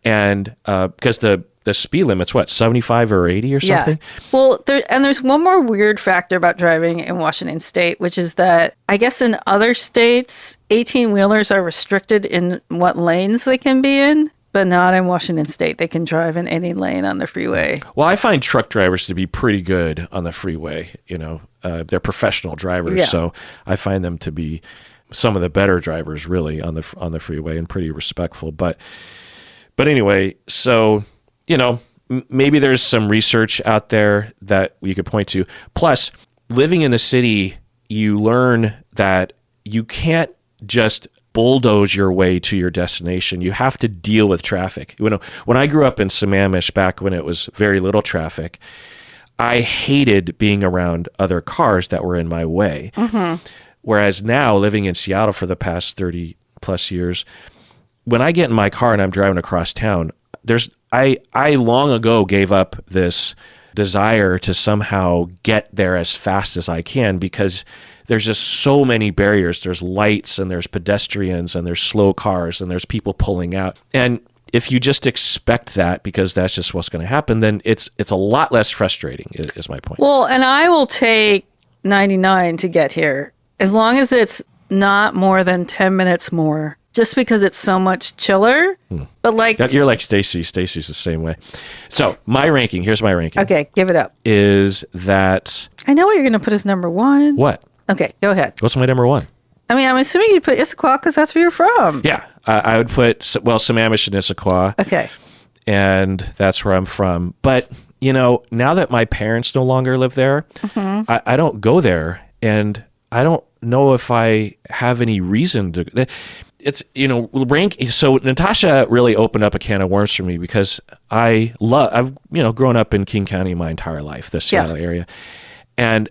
and because the speed limit's 75 or 80 or something. Yeah. Well, there's one more weird factor about driving in Washington State, which is that I guess in other states, 18-wheelers are restricted in what lanes they can be in. but not in Washington State. They can drive in any lane on the freeway. Well, I find truck drivers to be pretty good on the freeway. They're professional drivers, Yeah. so I find them to be some of the better drivers, really, on the freeway, and pretty respectful. But anyway, so maybe there's some research out there that you could point to. Plus, living in the city, you learn that you can't just bulldoze your way to your destination. You have to deal with traffic. When I grew up in Sammamish, back when it was very little traffic, I hated being around other cars that were in my way. Mm-hmm. Whereas now, living in Seattle for the past 30 plus years, when I get in my car and I'm driving across town, I long ago gave up this desire to somehow get there as fast as I can, because there's just so many barriers. There's lights, and there's pedestrians, and there's slow cars, and there's people pulling out. And if you just expect that because that's just what's going to happen, then it's a lot less frustrating, is my point. Well, and I will take 99 to get here, as long as it's not more than 10 minutes more, just because it's so much chiller. But you're like Stacy. Stacy's the same way. So here's my ranking. Okay, give it up. Is that... I know what you're going to put as number one. What? Okay, go ahead. What's my number one? I mean, I'm assuming you put Issaquah because that's where you're from. Yeah, I would put, Sammamish and Issaquah. Okay. And that's where I'm from. But, now that my parents no longer live there, mm-hmm. I don't go there. And I don't know if I have any reason to... It's, so Natasha really opened up a can of worms for me, because I've, grown up in King County my entire life, the Seattle area. And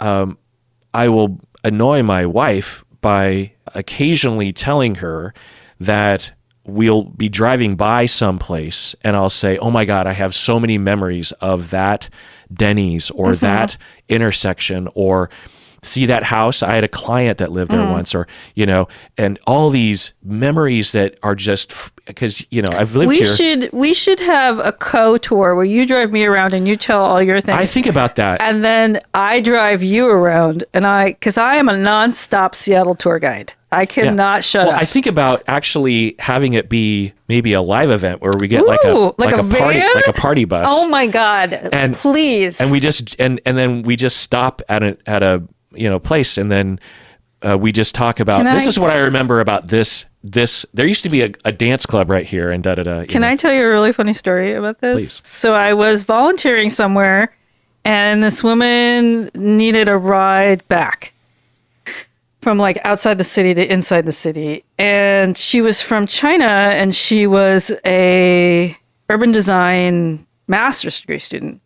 I will annoy my wife by occasionally telling her that we'll be driving by someplace and I'll say, oh my God, I have so many memories of that Denny's or mm-hmm. that intersection, or see that house. I had a client that lived there once, or, and all these memories that are just because, I've lived here. We should have a co-tour where you drive me around and you tell all your things. I think about that. And then I drive you around, because I am a nonstop Seattle tour guide. I cannot shut up. I think about actually having it be maybe a live event where we get like a party bus. Oh my God. And please. And we just, and then we just stop at a place, and then we just talk about, this is what I remember about this, there used to be a dance club right here, and da-da-da. Can I tell you a really funny story about this? Please. So I was volunteering somewhere, and this woman needed a ride back from outside the city to inside the city. And she was from China, and she was a urban design master's degree student.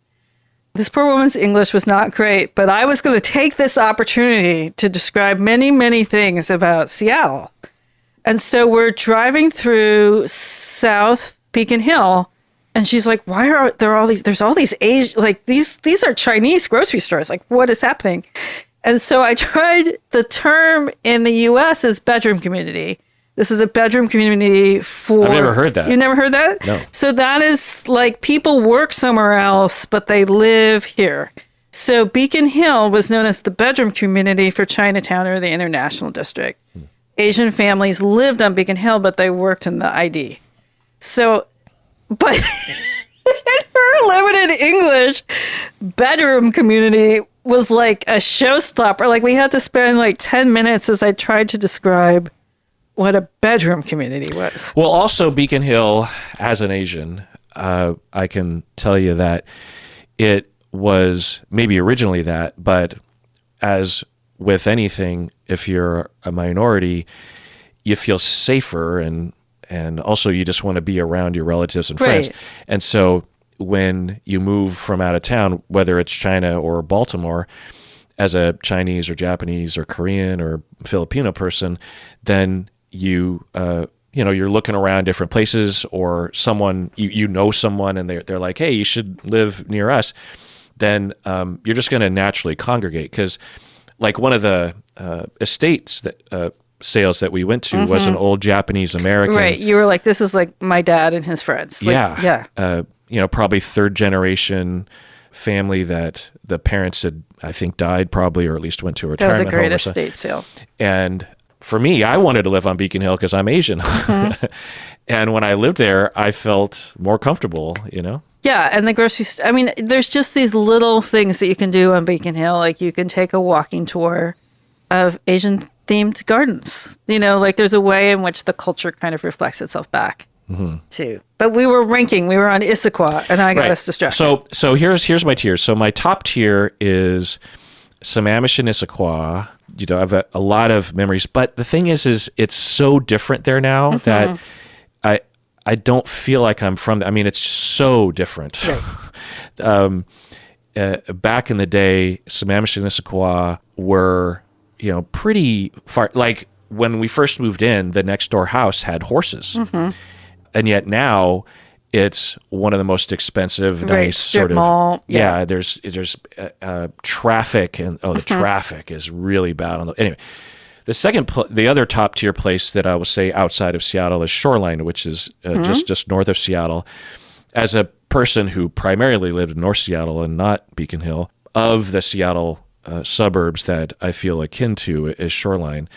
This poor woman's English was not great, but I was going to take this opportunity to describe many, many things about Seattle. And so we're driving through South Beacon Hill, and she's like, why are there all these, there's all these Asian, these are Chinese grocery stores. What is happening? And so I tried, the term in the US is bedroom community. This is a bedroom community for... I've never heard that. You never heard that? No. So that is people work somewhere else, but they live here. So Beacon Hill was known as the bedroom community for Chinatown or the International District. Asian families lived on Beacon Hill, but they worked in the ID. So, but in her limited English, bedroom community was like a showstopper. We had to spend 10 minutes as I tried to describe what a bedroom community was. Well, also Beacon Hill, as an Asian, I can tell you that it was maybe originally that, but as with anything, if you're a minority, you feel safer, and also you just want to be around your relatives and friends. Right. And so when you move from out of town, whether it's China or Baltimore, as a Chinese or Japanese or Korean or Filipino person, then you're looking around different places, or someone, you know someone, and they're like, hey, you should live near us. Then you're just going to naturally congregate, because one of the estates that sales that we went to mm-hmm. was an old Japanese American. Right. You were like, this is my dad and his friends. Yeah. Probably third generation family that the parents had, I think, died probably, or at least went to a retirement home. That was a great estate sale. And for me, I wanted to live on Beacon Hill because I'm Asian. And when I lived there, I felt more comfortable, Yeah, and the grocery store. I mean, there's just these little things that you can do on Beacon Hill. Like you can take a walking tour of Asian-themed gardens. Like there's a way in which the culture kind of reflects itself back too. But we were on Issaquah, and I got us distracted. So here's my tiers. So my top tier is Sammamish and Issaquah. I have a lot of memories, but the thing is it's so different there now that I don't feel like I'm from there. I mean, it's so different. Right. Back in the day, Sammamish and Issaquah were, pretty far. Like when we first moved in, the next door house had horses. And yet now it's one of the most expensive, nice strip sort of mall. Yeah, there's traffic, and the traffic is really bad anyway. The other top tier place that I will say outside of Seattle is Shoreline, which is just north of Seattle. As a person who primarily lived in North Seattle and not Beacon Hill, of the Seattle suburbs that I feel akin to is Shoreline.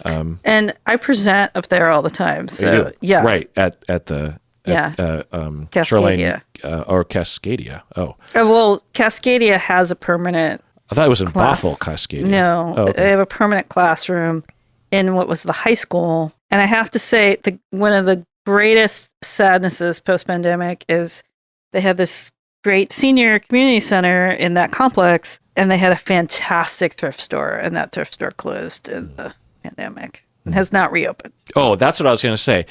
And I present up there all the time. So yeah, right at the Cascadia. Shoreline or Cascadia. Oh, well, Cascadia has a permanent. I thought it was in class. Bothell, Cascadia. No, okay. They have a permanent classroom in what was the high school. And I have to say, one of the greatest sadnesses post-pandemic is they had this great senior community center in that complex, and they had a fantastic thrift store, and that thrift store closed in the pandemic and has not reopened. Oh, that's what I was going to say,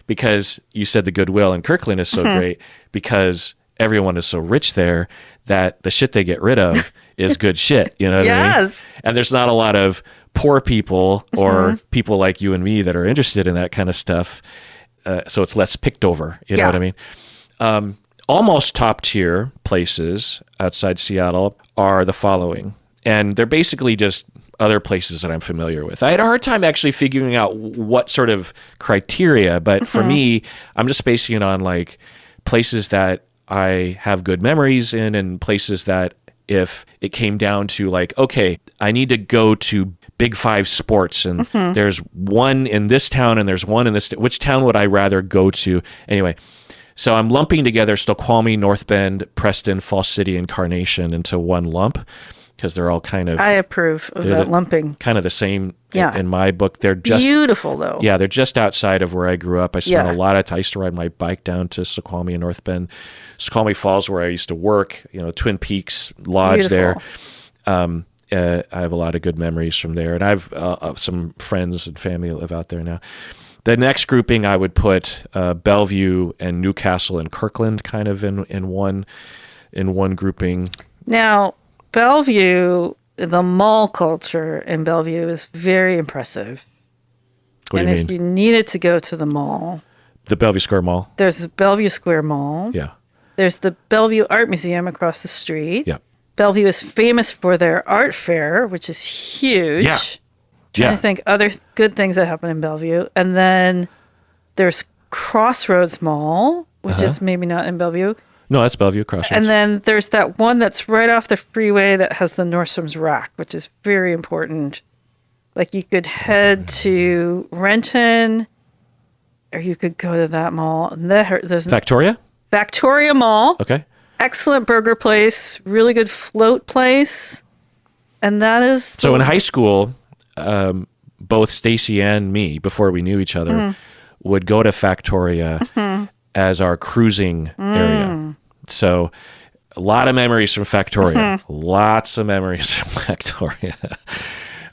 because you said the Goodwill in Kirkland is so great because everyone is so rich there that the shit they get rid of is good shit. You know what I mean? And there's not a lot of poor people or people like you and me that are interested in that kind of stuff. So it's less picked over. You know what I mean? Almost top tier places outside Seattle are the following. And they're basically just other places that I'm familiar with. I had a hard time actually figuring out what sort of criteria, but for me, I'm just basing it on like places that I have good memories in, and places that if it came down to like, okay, I need to go to Big Five Sports, and there's one in this town and there's one in this, which town would I rather go to? Anyway, so I'm lumping together Snoqualmie, North Bend, Preston, Falls City, and Carnation into one lump, because they're all kind of... I approve of that lumping. Kind of the same in my book. They're just... Beautiful, though. Yeah, they're just outside of where I grew up. I spent a lot of time. I used to ride my bike down to Snoqualmie and North Bend. Snoqualmie Falls, where I used to work, Twin Peaks Lodge there. I have a lot of good memories from there. And I have some friends and family that live out there now. The next grouping, I would put Bellevue and Newcastle and Kirkland kind of in one grouping. Now... Bellevue, the mall culture in Bellevue is very impressive. What do you mean? If you needed to go to the mall... The Bellevue Square Mall? There's the Bellevue Square Mall. Yeah. There's the Bellevue Art Museum across the street. Yeah. Bellevue is famous for their art fair, which is huge. Yeah. Trying to think other good things that happen in Bellevue. And then there's Crossroads Mall, which is maybe not in Bellevue. No, that's Bellevue Crossroads. And then there's that one that's right off the freeway that has the Nordstrom's rack, which is very important. Like you could head to Renton, or you could go to that mall. And there's Victoria Mall. Okay. Excellent burger place, really good float place. And that is... So in high school, both Stacy and me, before we knew each other, would go to Factoria as our cruising area. So a lot of memories from Factoria. Lots of memories from Factoria.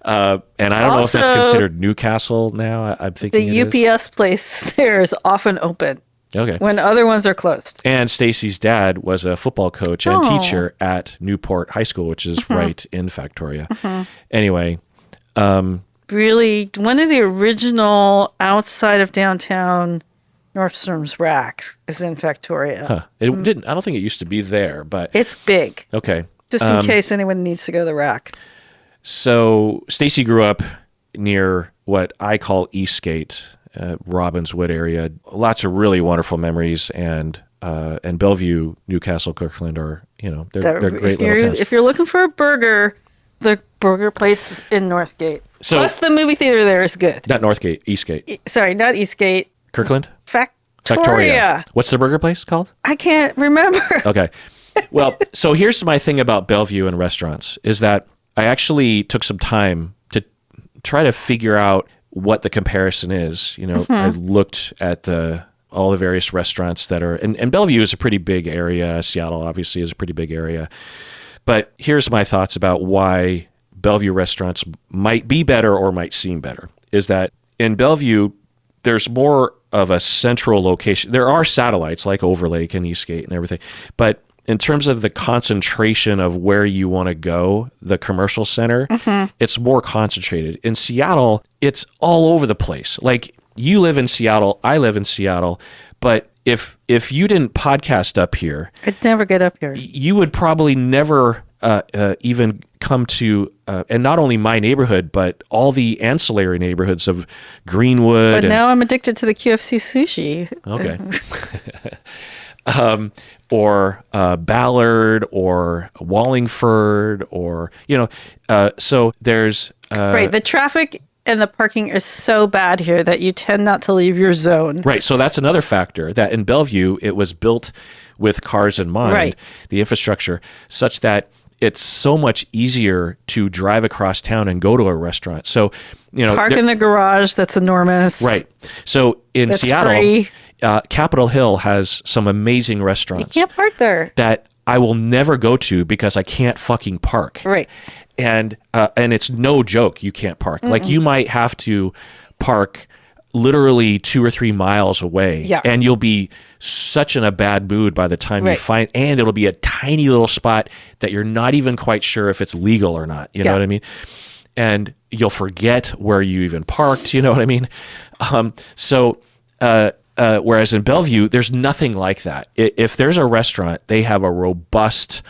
And I don't know if that's considered Newcastle now. I'm thinking the UPS place there is often open. Okay. When other ones are closed. And Stacy's dad was a football coach and teacher at Newport High School, which is right in Factoria. Anyway. Really, one of the original outside of downtown Nordstrom's rack is in Factoria. It didn't. I don't think it used to be there, but it's big. Okay. Just in case anyone needs to go to the rack. So Stacy grew up near what I call Eastgate, Robbinswood area. Lots of really wonderful memories, and Bellevue, Newcastle, Kirkland are they're great little towns. If you're looking for a burger, Yeah. The burger place in Northgate. So- Plus the movie theater there is good. Not Northgate, Eastgate. Sorry, not Eastgate. Kirkland? Factoria. What's the burger place called? I can't remember. Okay. Well, so here's my thing about Bellevue and restaurants is that I actually took some time to try to figure out what the comparison is. You know, I looked at all the various restaurants that are, and Bellevue is a pretty big area. Seattle obviously is a pretty big area. But here's my thoughts about why Bellevue restaurants might be better or might seem better, is that in Bellevue, there's more of a central location. There are satellites like Overlake and Eastgate and everything, but in terms of the concentration of where you want to go, the commercial center, it's more concentrated. In Seattle, it's all over the place. Like you live in Seattle, I live in Seattle, but if you didn't podcast up here, I'd never get up here. you would probably never even come to, and not only my neighborhood, but all the ancillary neighborhoods of Greenwood. But now I'm addicted to the QFC sushi. Okay. Or Ballard or Wallingford or, so there's... Right. The traffic and the parking is so bad here that you tend not to leave your zone. Right. So that's another factor that in Bellevue, it was built with cars in mind, Right. the infrastructure, such that it's so much easier to drive across town and go to a restaurant. So, Park in the garage. That's enormous. right. So in That's Seattle, free. Capitol Hill has some amazing restaurants You can't park there. that I will never go to because I can't fucking park. Right. And it's no joke. You can't park. Like you might have to park literally 2 or 3 miles away. Yeah. And you'll be such in a bad mood by the time you Right. find, and it'll be a tiny little spot that you're not even quite sure if it's legal or not. You know Yeah. what I mean? And you'll forget where you even parked. You know what I mean? Whereas in Bellevue, there's nothing like that. If there's a restaurant, they have a robust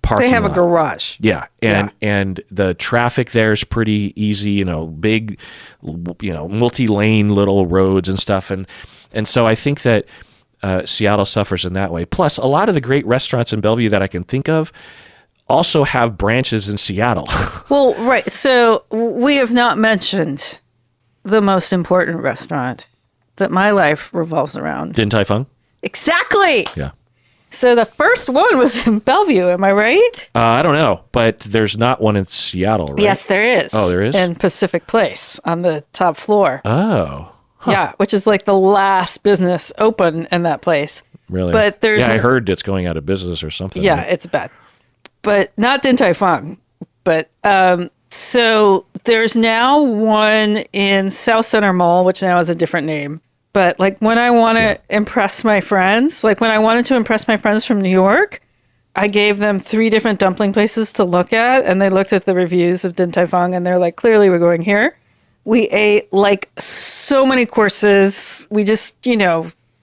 parking They have lot. a garage. Yeah, and the traffic there is pretty easy. Big, multi-lane little roads and stuff, and so I think that Seattle suffers in that way. Plus, a lot of the great restaurants in Bellevue that I can think of also have branches in Seattle. Well, right. So we have not mentioned the most important restaurant that my life revolves around. Din Tai Fung. Exactly. Yeah. So the first one was in Bellevue. Am I right? I don't know, but there's not one in Seattle, right? Yes, there is. Oh, there is? In Pacific Place on the top floor. Oh, Yeah, which is like the last business open in that place. really? But there's I heard it's going out of business or something. Yeah, it's bad. But not Din Tai Fung. But so there's now one in South Center Mall, which now has a different name. But like when I want to impress my friends, like when I wanted to impress my friends from New York, I gave them 3 different dumpling places to look at, and they looked at the reviews of Din Tai Fung, and they're like, clearly we're going here. We ate like so many courses. We just,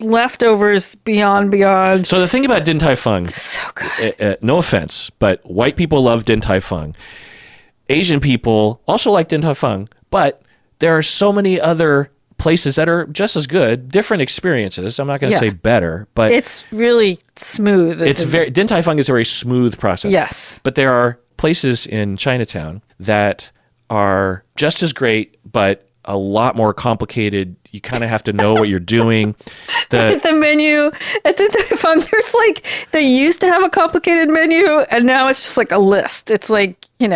leftovers beyond. So the thing about Din Tai Fung, So good. no offense, but white people love Din Tai Fung. Asian people also like Din Tai Fung, but there are so many other places that are just as good, different experiences. I'm not going to say better, but It's really smooth. it's very Din Tai Fung is a very smooth process. Yes. But there are places in Chinatown that are just as great, but a lot more complicated. You kind of have to know what you're doing. The menu at Din Tai Fung, they used to have a complicated menu, and now it's just like a list. It's like, Do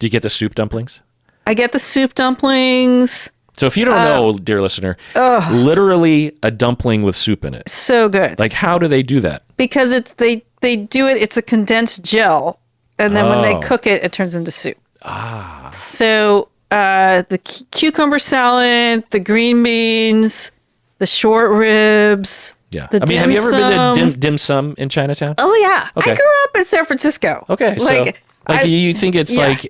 you get the soup dumplings? I get the soup dumplings. So if you don't know, dear listener, literally a dumpling with soup in it. So good. Like, how do they do that? Because they do it, it's a condensed gel, and then when they Oh. cook it, it turns into soup. So the cucumber salad, the green beans, the short ribs. Yeah. The I mean, have you ever been to dim dim sum in Chinatown? Oh yeah, Okay. I grew up in San Francisco. Okay. You think it's yeah. like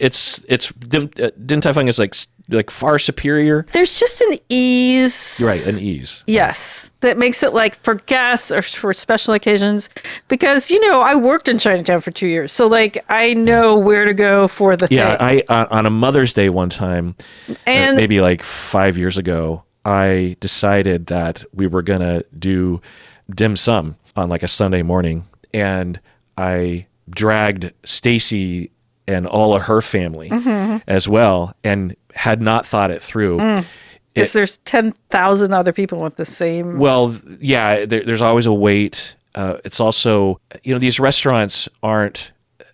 Din Tai Fung is like far superior? There's just an ease. You're right, an ease. Yes, that makes it like for guests or for special occasions. Because I worked in Chinatown for 2 years, so like I know where to go for the thing. Yeah, I on a Mother's Day one time, And- maybe like 5 years ago, I decided that we were gonna do dim sum on like a Sunday morning, and I dragged Stacy and all of her family as well, and had not thought it through. Because there's 10,000 other people with the same. Well, yeah, there's always a wait. It's also, these restaurants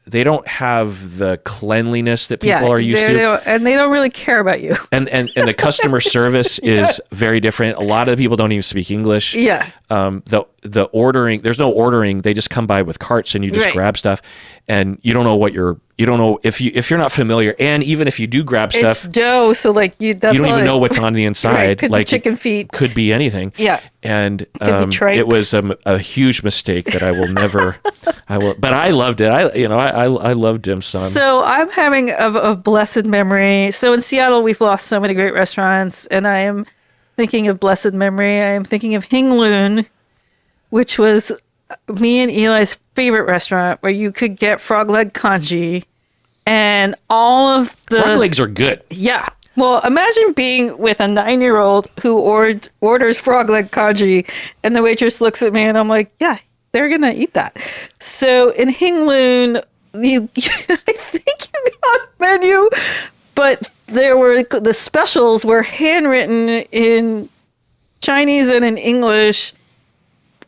they don't have the cleanliness that people are used to. And they don't really care about you. And the customer service is very different. A lot of the people don't even speak English. Yeah. The ordering, there's no ordering. They just come by with carts and you just grab stuff, and you don't know if you're not familiar, and even if you do grab stuff, it's dough. So like you don't even know what's on the inside. Right, could like be chicken feet, could be anything. Yeah. And it was a huge mistake that I will never. But I loved it. I loved dim sum. So I'm having a blessed memory. So in Seattle, we've lost so many great restaurants, and I am thinking of blessed memory. I am thinking of Hing Loon, which was me and Eli's favorite restaurant, where you could get frog leg congee and all of the frog legs are good. Yeah. Well, imagine being with a 9-year-old who orders frog leg congee, and the waitress looks at me, and I'm like, yeah, they're gonna eat that. So in Hing Loon, I think you got a menu, but the specials were handwritten in Chinese and in English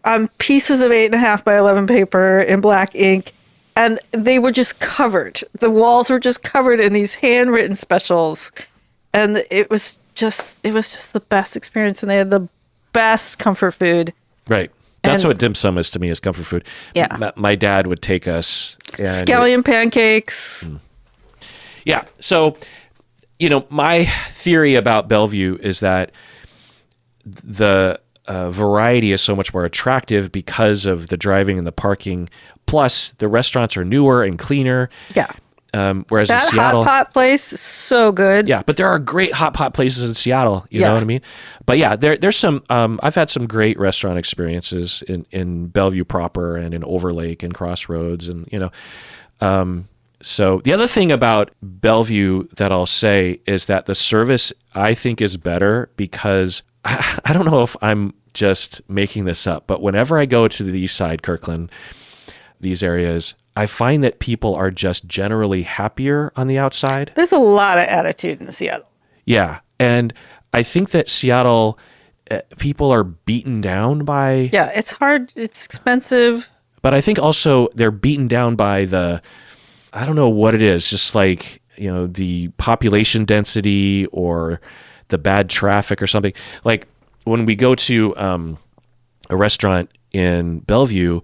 on pieces of 8.5 by 11 paper in black ink. And they were just covered. The walls were just covered in these handwritten specials. And it was just the best experience. And they had the best comfort food. Right. That's what dim sum is to me, is comfort food. Yeah. My dad would take us. Scallion pancakes. Yeah. So, my theory about Bellevue is that the variety is so much more attractive because of the driving and the parking. Plus, the restaurants are newer and cleaner. Yeah. Whereas in Seattle, hot pot place is so good. Yeah, but there are great hot pot places in Seattle. You know what I mean? But yeah, there's some. I've had some great restaurant experiences in Bellevue proper and in Overlake and Crossroads, and So the other thing about Bellevue that I'll say is that the service, I think, is better because I don't know if I'm just making this up, but whenever I go to the East Side, Kirkland, these areas, I find that people are just generally happier on the outside. There's a lot of attitude in Seattle. Yeah. And I think that Seattle, people are beaten down by... Yeah, it's hard. It's expensive. But I think also they're beaten down by I don't know what it is, just like, the population density or the bad traffic or something. Like when we go to a restaurant in Bellevue,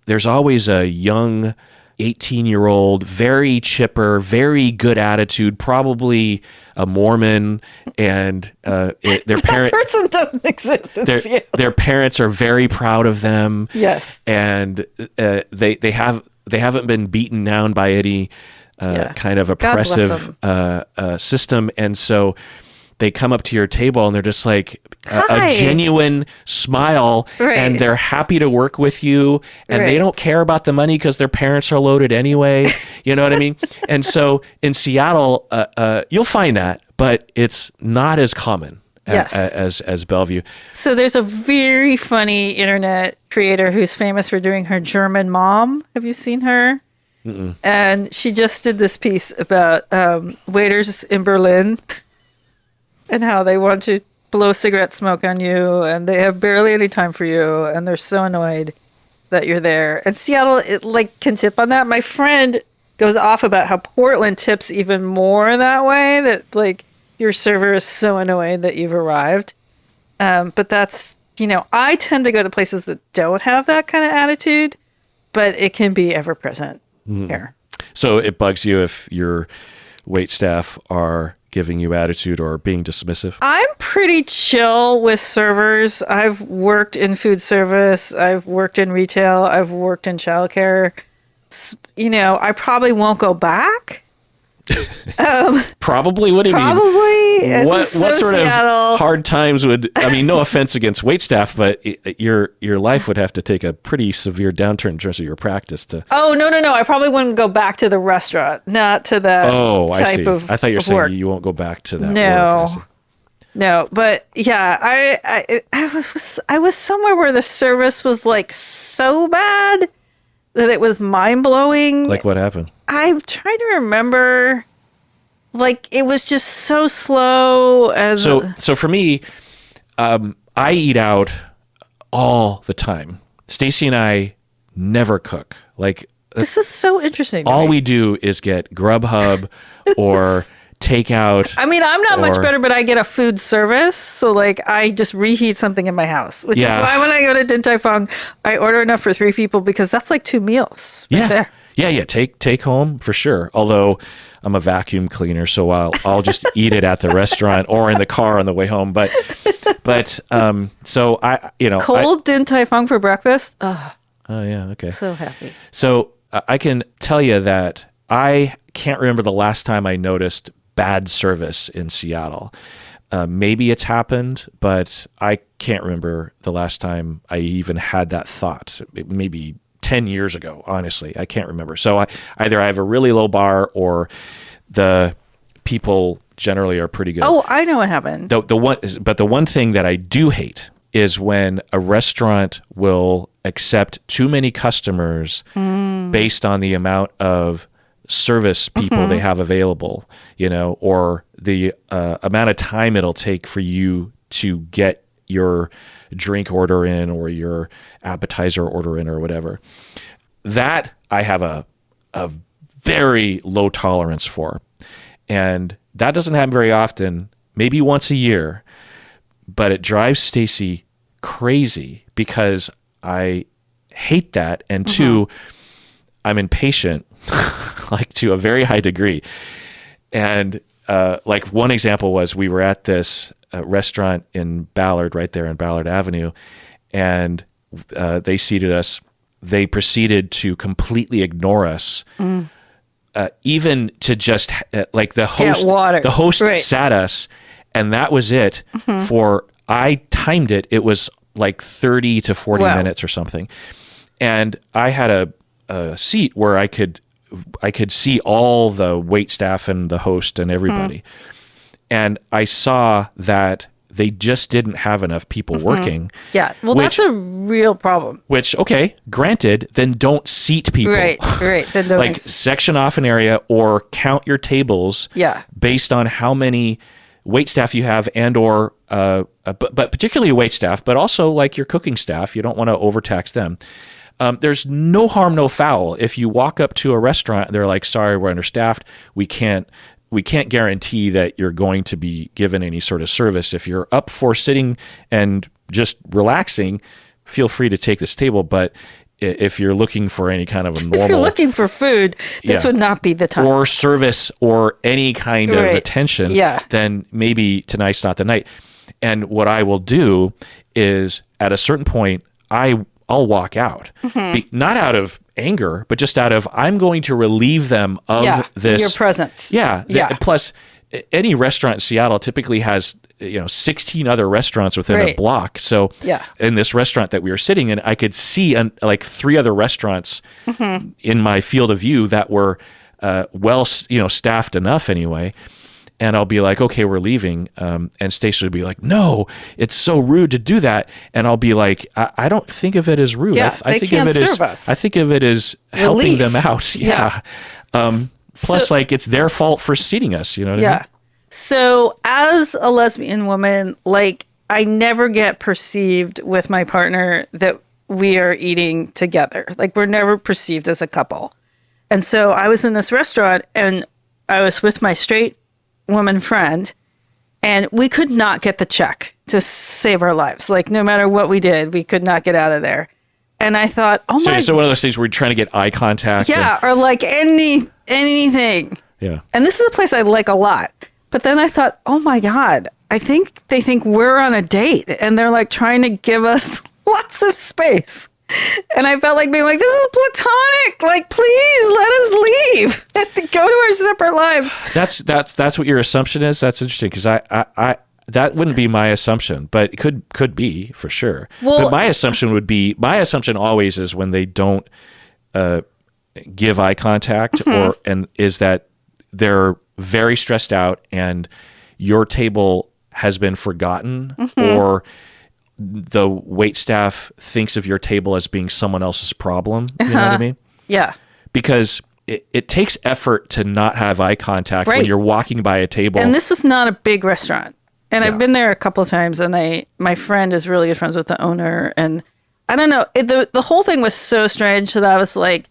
there's always a young 18-year-old, very chipper, very good attitude, probably a Mormon, and their That person doesn't exist in Seattle. Their parents are very proud of them. Yes, and they haven't been beaten down by any kind of oppressive system, and so they come up to your table and they're just like a genuine smile, and they're happy to work with you, and they don't care about the money because their parents are loaded anyway. You know what I mean? And so in Seattle, you'll find that, but it's not as common as Bellevue. So there's a very funny internet creator who's famous for doing her German mom. Have you seen her? Mm-mm. And she just did this piece about waiters in Berlin and how they want to blow cigarette smoke on you, and they have barely any time for you, and they're so annoyed that you're there. And Seattle, can tip on that. My friend goes off about how Portland tips even more that way, that your server is so annoyed that you've arrived. But that's, I tend to go to places that don't have that kind of attitude, but it can be ever present here. So it bugs you if your wait staff are giving you attitude or being dismissive? I'm pretty chill with servers. I've worked in food service. I've worked in retail. I've worked in childcare. I probably won't go back. Probably? What do you mean? Probably. What sort of hard times no offense against waitstaff, but your life would have to take a pretty severe downturn in terms of your practice to... Oh, no. I probably wouldn't go back to the restaurant, not to that type of I thought you were saying work. You won't go back to that work. No, but yeah, I was somewhere where the service was so bad that it was mind-blowing. Like what happened? I'm trying to remember. Like, it was just so slow. And So for me, I eat out all the time. Stacy and I never cook. Like, this is so interesting to all me. we do is get Grubhub or takeout. I mean, I'm not much better, but I get a food service. So, like, I just reheat something in my house, which is why when I go to Din Tai Fung, I order enough for 3 people because that's like 2 meals right there. Yeah. Take home for sure. Although I'm a vacuum cleaner, so I'll just eat it at the restaurant or in the car on the way home. But so I cold Din Tai Fung for breakfast. Oh yeah, okay. So happy. So I can tell you that I can't remember the last time I noticed bad service in Seattle. Maybe it's happened, but I can't remember the last time I even had that thought. Maybe 10 years ago, honestly. I can't remember. So either I have a really low bar or the people generally are pretty good. Oh, I know what happened. The one thing that I do hate is when a restaurant will accept too many customers based on the amount of service people they have available, or the amount of time it'll take for you to get your drink order in or your appetizer order in or whatever. That I have a very low tolerance for. And that doesn't happen very often, maybe once a year, but it drives Stacy crazy because I hate that. And 2, I'm impatient, like to a very high degree. And like one example was we were at this restaurant in Ballard, right there on Ballard Avenue, and they seated us. They proceeded to completely ignore us, even to just like the host. The host sat us, and that was it. For I timed it. It was like 30 to 40 minutes or something, and I had a seat where I could see all the wait staff and the host and everybody. And I saw that they just didn't have enough people working. Yeah. Well, that's a real problem. Which, okay, granted, then don't seat people. Right. Then don't like section off an area or count your tables based on how many wait staff you have and or, but particularly wait staff, but also like your cooking staff. You don't want to overtax them. There's no harm, no foul. If you walk up to a restaurant, they're like, sorry, we're understaffed. We can't guarantee that you're going to be given any sort of service. If you're up for sitting and just relaxing, feel free to take this table. But if you're looking for any kind of a normal... If you're looking for food, this would not be the time. Or service or any kind of attention, then maybe tonight's not the night. And what I will do is at a certain point, I'll walk out. Not out of anger, but just out of, I'm going to relieve them of this. Your presence. Plus, any restaurant in Seattle typically has 16 other restaurants within a block. So in this restaurant that we were sitting in, I could see like 3 other restaurants in my field of view that were staffed enough anyway. And I'll be like, okay, we're leaving. And Stacey would be like, no, it's so rude to do that. And I'll be like, I don't think of it as rude. Yeah, I think of it as us. I think of it as helping them out. Yeah. Plus, like, it's their fault for seating us. You know what I mean? So as a lesbian woman, like, I never get perceived with my partner that we are eating together. Like, we're never perceived as a couple. And so I was in this restaurant and I was with my straight woman friend, and we could not get the check to save our lives. Like, no matter what we did, we could not get out of there. And I thought, so one of those things where you're trying to get eye contact. Or like anything. Yeah. And this is a place I like a lot. But then I thought, oh my God, I think they think we're on a date and they're like trying to give us lots of space. And I felt like being like, this is platonic. Like, please let us leave. Go to our separate lives. That's what your assumption is. That's interesting because I that wouldn't be my assumption, but it could be for sure. Well, but my assumption always is when they don't give eye contact and is that they're very stressed out and your table has been forgotten or the wait staff thinks of your table as being someone else's problem. You know what I mean? Yeah. Because it takes effort to not have eye contact when Right. you're walking by a table. And this is not a big restaurant. And Yeah. I've been there a couple of times, and my friend is really good friends with the owner. And I don't know, the whole thing was so strange that I was like,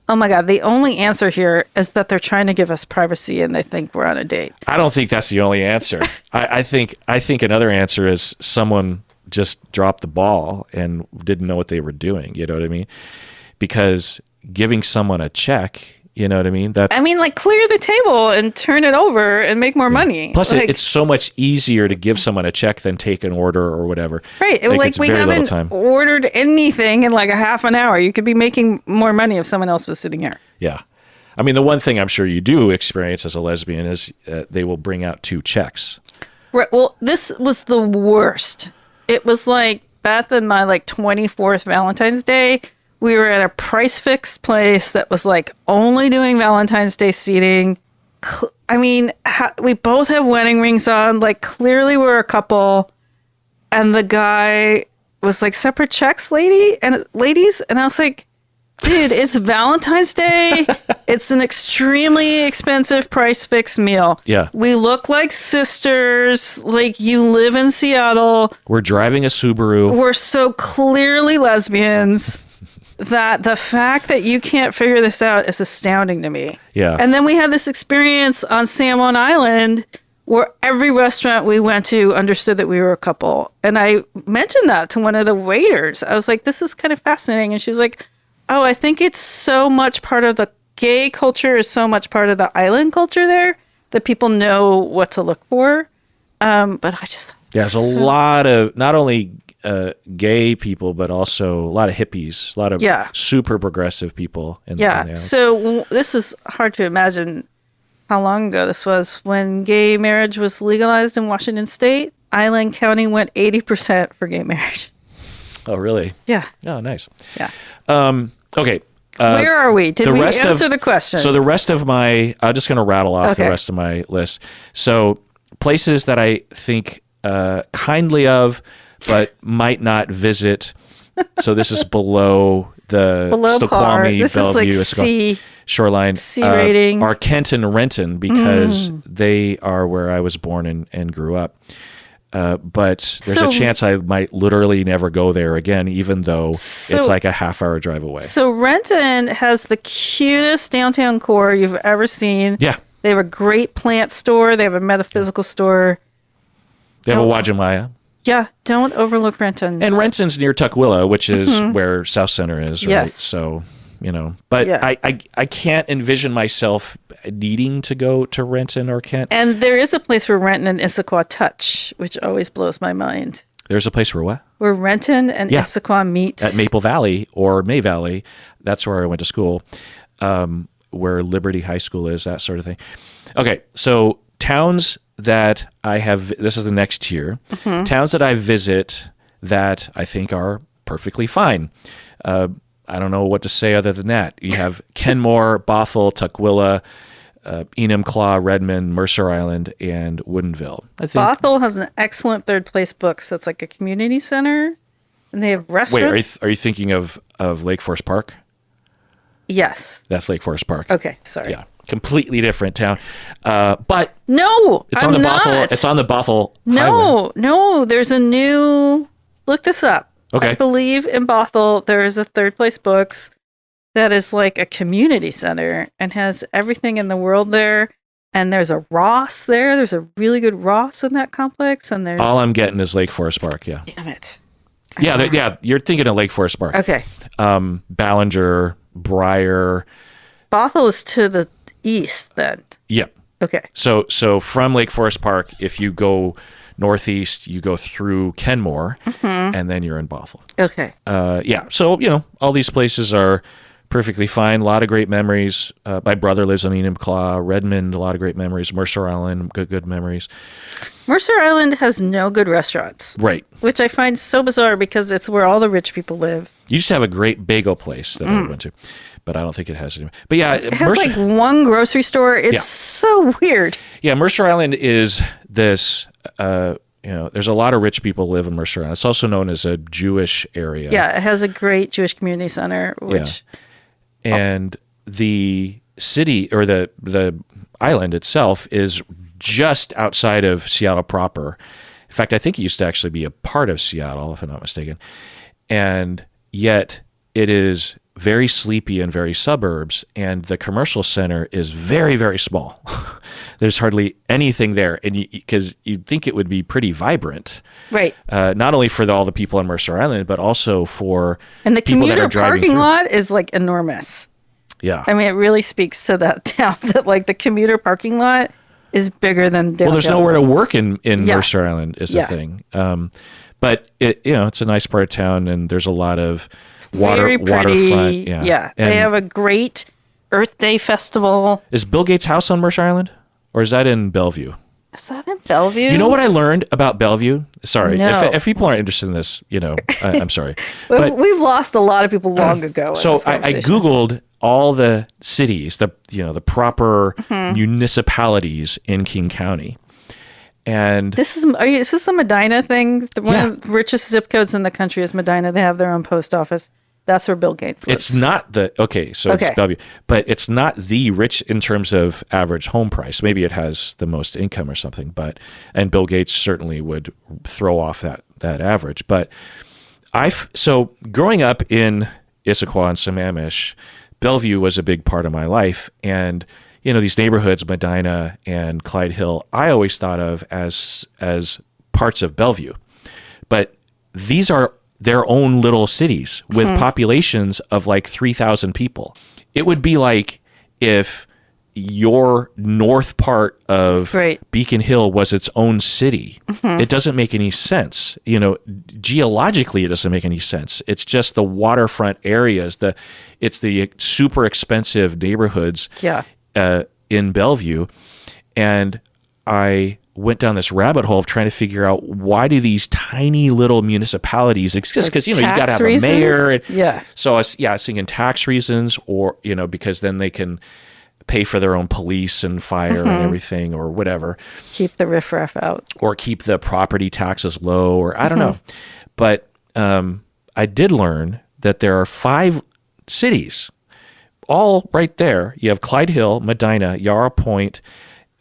oh my God, the only answer here is that they're trying to give us privacy and they think we're on a date. I don't think that's the only answer. I think another answer is someone just dropped the ball and didn't know what they were doing. You know what I mean? Because giving someone a check, you know what I mean? I mean, like, clear the table and turn it over and make more money. Plus, like, it's so much easier to give someone a check than take an order or whatever. right. Like, Like, it's we very little haven't time. ordered anything in like a half an hour. You could be making more money if someone else was sitting here. Yeah. I mean, the one thing I'm sure you do experience as a lesbian is they will bring out 2 checks. Right. Well, this was the worst. It was like Beth and my like 24th Valentine's Day. We were at a price fixed place that was like only doing Valentine's Day seating. I mean, we both have wedding rings on. Like, clearly we're a couple. And the guy was like, separate checks, ladies. And I was like, dude, it's Valentine's Day. It's an extremely expensive price fixed meal. Yeah. We look like sisters. Like, you live in Seattle. We're driving a Subaru. We're so clearly lesbians that the fact that you can't figure this out is astounding to me. Yeah. And then we had this experience on San Juan Island where every restaurant we went to understood that we were a couple. And I mentioned that to one of the waiters. I was like, this is kind of fascinating. And she was like, oh, I think it's so much part of the gay culture is so much part of the island culture there that people know what to look for. But I just... Yeah, there's a lot of not only gay people, but also a lot of hippies, a lot of super progressive people. In the island. So this is hard to imagine how long ago this was. When gay marriage was legalized in Washington State, Island County went 80% for gay marriage. Oh, really? Yeah. Oh, nice. Yeah. Okay. Where are we? Did we answer the question? So the rest of I'm just going to rattle off the Okay. rest of my list. So places that I think kindly of, but might not visit. So this is below the par. Snoqualmie, This Bellevue, is like shoreline. C rating. Are Kent and Renton because they are where I was born and grew up. But there's a chance I might literally never go there again, even though it's like a half-hour drive away. So Renton has the cutest downtown core you've ever seen. Yeah. They have a great plant store. They have a metaphysical store. They have a Wajimaya. Yeah, don't overlook Renton. And Renton's near Tukwila, which is where South Center is, right? Yes. So, but I can't envision myself needing to go to Renton or Kent. And there is a place where Renton and Issaquah touch, which always blows my mind. There's a place where what? Where Renton and Issaquah meet. At Maple Valley or May Valley. That's where I went to school, where Liberty High School is, that sort of thing. Okay, so towns that I have, this is the next tier, towns that I visit that I think are perfectly fine. I don't know what to say other than that. You have Kenmore, Bothell, Tukwila, Enumclaw, Redmond, Mercer Island, and Woodinville. I think. Bothell has an excellent third place books. That's like a community center. And they have restaurants. Wait, are you thinking of Lake Forest Park? Yes. That's Lake Forest Park. Okay, sorry. Yeah, completely different town. But no, it's I'm on the not. Bothell. It's on the Bothell Highway. No. There's a new. Look this up. Okay. I believe in Bothell there is a third place books that is like a community center and has everything in the world there. And there's a Ross there. There's a really good Ross in that complex. And there's All I'm getting is Lake Forest Park. Yeah. damn it. Yeah. You're thinking of Lake Forest Park. Okay. Ballinger, Briar. Bothell is to the east then. Yep. Okay. So from Lake Forest Park, if you go northeast, you go through Kenmore, and then you're in Bothell. Okay. Yeah. So, all these places are perfectly fine. A lot of great memories. My brother lives on Enumclaw. Redmond, a lot of great memories. Mercer Island, good memories. Mercer Island has no good restaurants. Right. Which I find so bizarre because it's where all the rich people live. You used to have a great bagel place that I went to, but I don't think it has anymore. But yeah, It has like one grocery store. It's so weird. Yeah, Mercer Island is this, there's a lot of rich people live in Mercer Island. It's also known as a Jewish area. Yeah, it has a great Jewish community center, which... And the city or the island itself is just outside of Seattle proper. In fact, I think it used to actually be a part of Seattle, if I'm not mistaken. And yet it is very sleepy and very suburbs, and the commercial center is very, very small. There's hardly anything there, and because you'd think it would be pretty vibrant, right? Not only for all the people on Mercer Island, but also for and the people that are commuter driving parking through. lot is like enormous. Yeah, I mean, it really speaks to that town that like the commuter parking lot is bigger than downtown. well, there's nowhere to work in Yeah. Mercer Island is the thing. But it's a nice part of town, and there's a lot of Very pretty. waterfront. Yeah, they have a great Earth Day festival. Is Bill Gates' house on Mercer Island, or is that in Bellevue? Is that in Bellevue? You know what I learned about Bellevue? Sorry, No. if people aren't interested in this, I'm sorry. Well, But we've lost a lot of people long ago. in so this I conversation. Googled all the cities, the proper Mm-hmm. municipalities in King County, and Is this a Medina thing? One Yeah. of the richest zip codes in the country is Medina. They have their own post office. That's where Bill Gates lives. it's not it's Okay. Bellevue, but it's not the rich in terms of average home price. Maybe it has the most income or something, and Bill Gates certainly would throw off that average. But so growing up in Issaquah and Sammamish, Bellevue was a big part of my life, and these neighborhoods, Medina and Clyde Hill, I always thought of as parts of Bellevue, but these are their own little cities with populations of like 3,000 people. It would be like if your north part of Right. Beacon Hill was its own city. It doesn't make any sense. Geologically, it doesn't make any sense. It's just the waterfront areas. It's the super expensive neighborhoods Yeah. in Bellevue. And I went down this rabbit hole of trying to figure out why do these tiny little municipalities exist? Because, you got to Tax have reasons? a mayor. Yeah. So I was thinking tax reasons or, because then they can pay for their own police and fire and everything or whatever, Keep the riffraff out. or keep the property taxes low, or I don't know. But I did learn that there are 5 cities all right there. You have Clyde Hill, Medina, Yarra Point,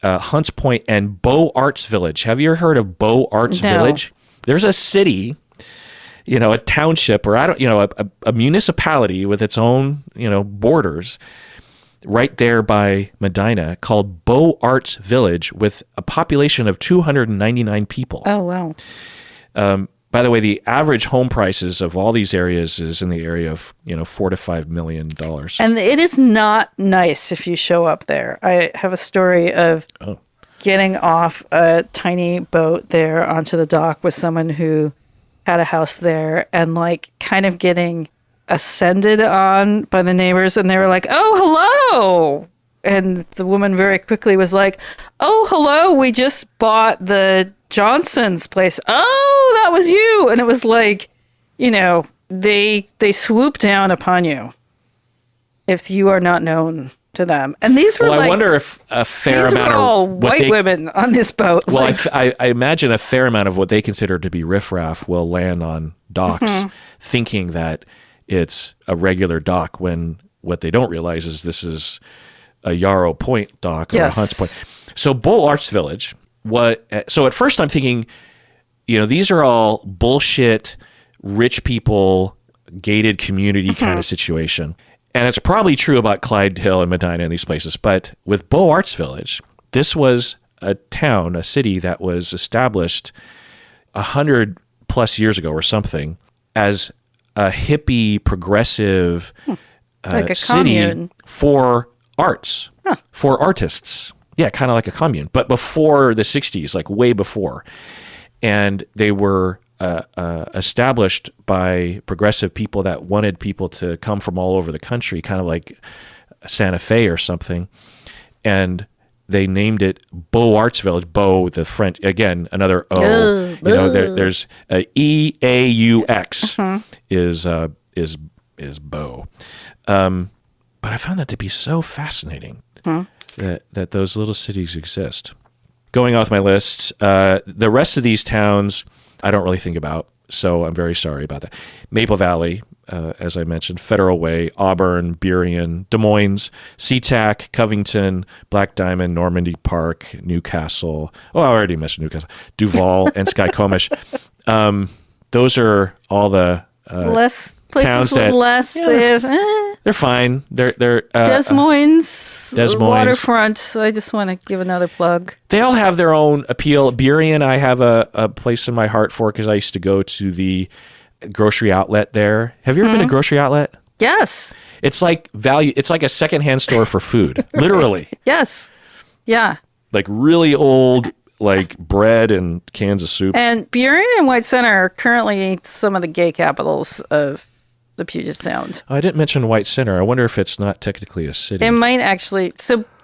Hunts Point, and Beau Arts Village. Have you ever heard of Beau Arts No. Village? There's a city, a township, or a municipality with its own, borders right there by Medina called Beau Arts Village with a population of 299 people. Oh, wow. By the way, the average home prices of all these areas is in the area of, $4 to $5 million. And it is not nice if you show up there. I have a story of getting off a tiny boat there onto the dock with someone who had a house there and like kind of getting ascended on by the neighbors. And they were like, "Oh, hello." And the woman very quickly was like, "Oh, hello. We just bought the Johnson's place." "Oh, that was you." And it was like, they swoop down upon you if you are not known to them. And these were Well, like, I wonder if a fair these amount were all of what white they, women on this boat. well, Like, I imagine a fair amount of what they consider to be riffraff will land on docks, thinking that it's a regular dock when what they don't realize is this is a Yarrow Point dock or Yes. a Hunts Point. So Beau Arts Village, so at first I'm thinking, these are all bullshit, rich people, gated community kind of situation. And it's probably true about Clyde Hill and Medina and these places. But with Beau Arts Village, this was a town, a city that was established 100 plus years ago or something as a hippie, progressive like a city commune. for arts, for artists. Yeah, kind of like a commune, but before the 60s, like way before. And they were established by progressive people that wanted people to come from all over the country, kind of like Santa Fe or something. And they named it Beau Arts Village. Beau, the French, again, another O. There's EAUX is Beau. But I found that to be so fascinating that those little cities exist. Going off my list, the rest of these towns I don't really think about, so I'm very sorry about that. Maple Valley, as I mentioned, Federal Way, Auburn, Burien, Des Moines, SeaTac, Covington, Black Diamond, Normandy Park, Newcastle. Oh, I already mentioned Newcastle. Duval and Skykomish. Those are all the less places towns with that less. they're fine. They're Des Moines, Des Moines. waterfront. I just want to give another plug. They all have their own appeal. Burien, I have a place in my heart for because I used to go to the grocery outlet there. Have you ever been to a grocery outlet? Yes. It's like value. It's like a secondhand store for food, literally. Yes. Yeah. Like really old, like bread and cans of soup. And Burien and White Center are currently some of the gay capitals of the Puget Sound. Oh, I didn't mention White Center. I wonder if it's not technically a city. It might actually.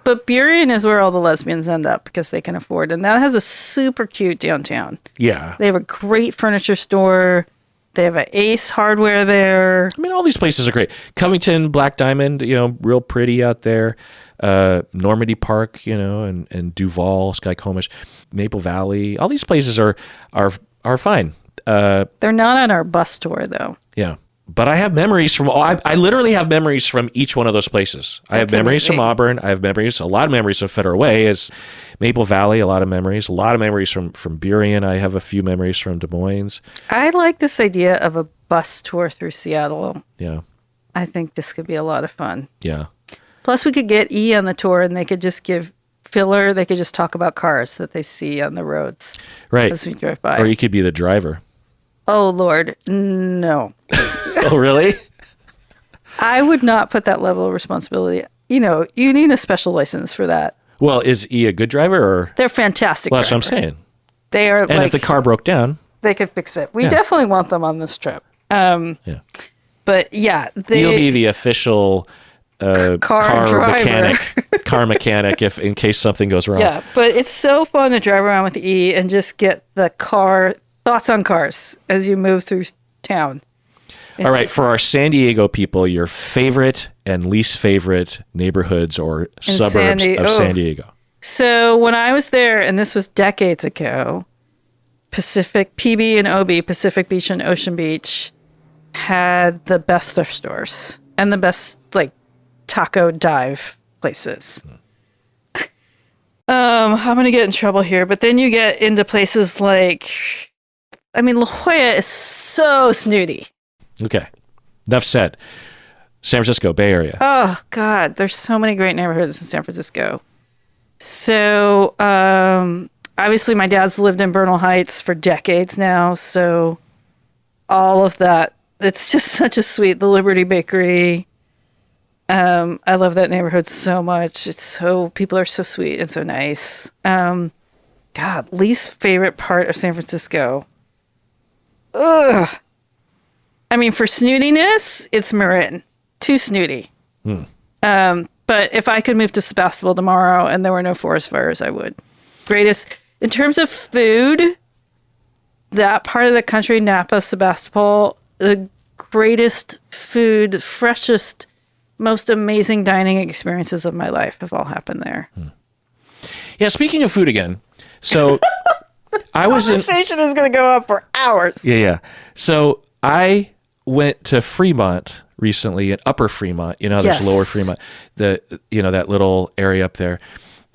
But Burien is where all the lesbians end up because they can afford. And that has a super cute downtown. Yeah. They have a great furniture store. They have an Ace Hardware there. I mean, all these places are great. Covington, Black Diamond, real pretty out there. Normandy Park, and Duval, Skykomish, Maple Valley. All these places are fine. They're not on our bus tour, though. Yeah. But I have memories from I literally have memories from each one of those places. I have memories from Auburn. I have a lot of memories from Federal Way, as Maple Valley, a lot of memories from Burien. I have a few memories from Des Moines. I like this idea of a bus tour through Seattle. Yeah. I think this could be a lot of fun. Yeah. Plus, we could get E on the tour and they could just give filler. They could just talk about cars that they see on the roads. Right. As we drive by. Or you could be the driver. Oh, Lord. No. Oh, really? I would not put that level of responsibility. You need a special license for that. Well, is E a good driver or? They're fantastic. Well, that's what I'm saying. They are. And if the car broke down, they could fix it. We definitely want them on this trip. Yeah. But yeah, you'll be the official car mechanic in case something goes wrong. Yeah, but it's so fun to drive around with E and just get the thoughts on cars as you move through town. All right, for our San Diego people, your favorite and least favorite neighborhoods or suburbs of San Diego. So when I was there, and this was decades ago, PB and OB, Pacific Beach and Ocean Beach, had the best thrift stores and the best taco dive places. I'm going to get in trouble here, but then you get into places La Jolla is so snooty. Okay. Enough said. San Francisco, Bay Area. Oh, God. There's so many great neighborhoods in San Francisco. So, obviously, my dad's lived in Bernal Heights for decades now. So, all of that, it's just such a sweet, the Liberty Bakery. I love that neighborhood so much. People are so sweet and so nice. God, least favorite part of San Francisco. Ugh. I mean, for snootiness, it's Marin. Too snooty. But if I could move to Sebastopol tomorrow and there were no forest fires, I would. Greatest, in terms of food, that part of the country, Napa, Sebastopol, the greatest food, freshest, most amazing dining experiences of my life have all happened there. Yeah, speaking of food again, so I was Conversation is going to go on for hours. Yeah. So I went to Fremont recently, at Upper Fremont. There's Lower Fremont, that little area up there,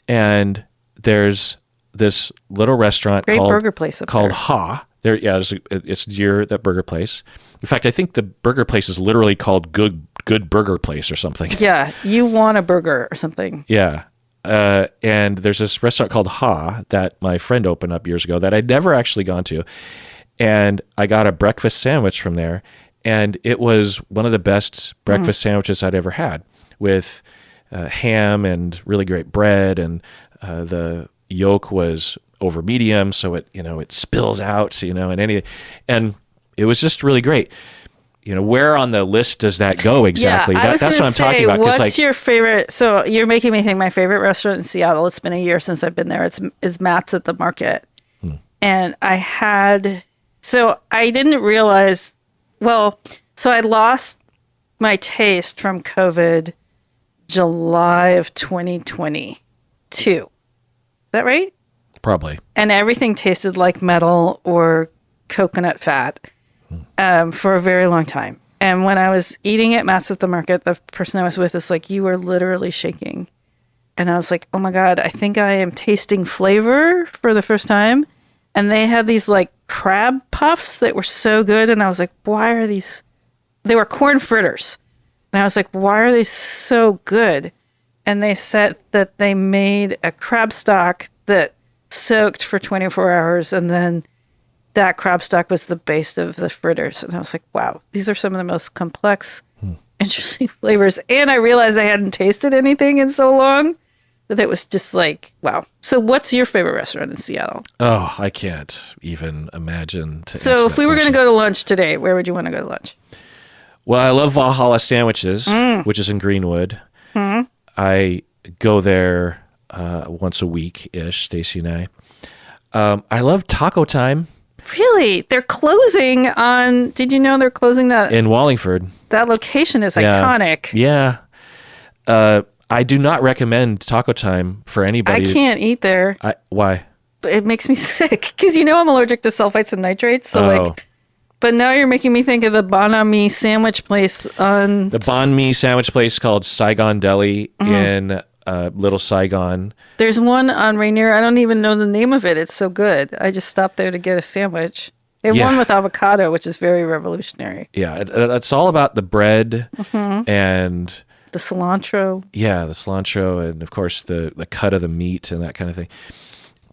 and there's this little restaurant burger place called Ha. It's near that burger place. In fact, I think the burger place is literally called Good Burger Place or something. Yeah, you want a burger or something. Yeah. And there's this restaurant called Ha that my friend opened up years ago that I'd never actually gone to. And I got a breakfast sandwich from there. And it was one of the best breakfast sandwiches I'd ever had, with ham and really great bread. And the yolk was over medium, so it spills out, and it was just really great. Where on the list does that go exactly? Yeah, that's what I'm talking about. What's your favorite? So you're making me think my favorite restaurant in Seattle. It's been a year since I've been there. Is Matt's at the Market, and I didn't realize. Well, so I lost my taste from COVID, July of 2022. Is that right? Probably. And everything tasted like metal or coconut fat for a very long time. And when I was eating at Matt's at the market, the person I was with is like, you were literally shaking. And I was like, oh my God, I think I am tasting flavor for the first time. And they had these like crab puffs that were so good. And I was like, why are these? They were corn fritters. And I was like, why are they so good? And they said that they made a crab stock that soaked for 24 hours. And then that crab stock was the base of the fritters. And I was like, wow, these are some of the most complex, interesting flavors. And I realized I hadn't tasted anything in so long that it was just like, wow. So what's your favorite restaurant in Seattle? Oh, I can't even imagine. So if we were going to go to lunch today, where would you want to go to lunch? Well, I love Valhalla Sandwiches, which is in Greenwood. I go there once a week-ish, Stacy and I. I love Taco Time. Really? They're closing on, did you know they're closing that? In Wallingford. That location is iconic. Yeah. I do not recommend Taco Time for anybody. I can't eat there. Why? It makes me sick because I'm allergic to sulfites and nitrates. So but now you're making me think of the banh mi sandwich place on the banh mi sandwich place called Saigon Deli in Little Saigon. There's one on Rainier. I don't even know the name of it. It's so good. I just stopped there to get a sandwich. They have one with avocado, which is very revolutionary. Yeah, it's all about the bread and the cilantro. Yeah, the cilantro and of course the cut of the meat and that kind of thing.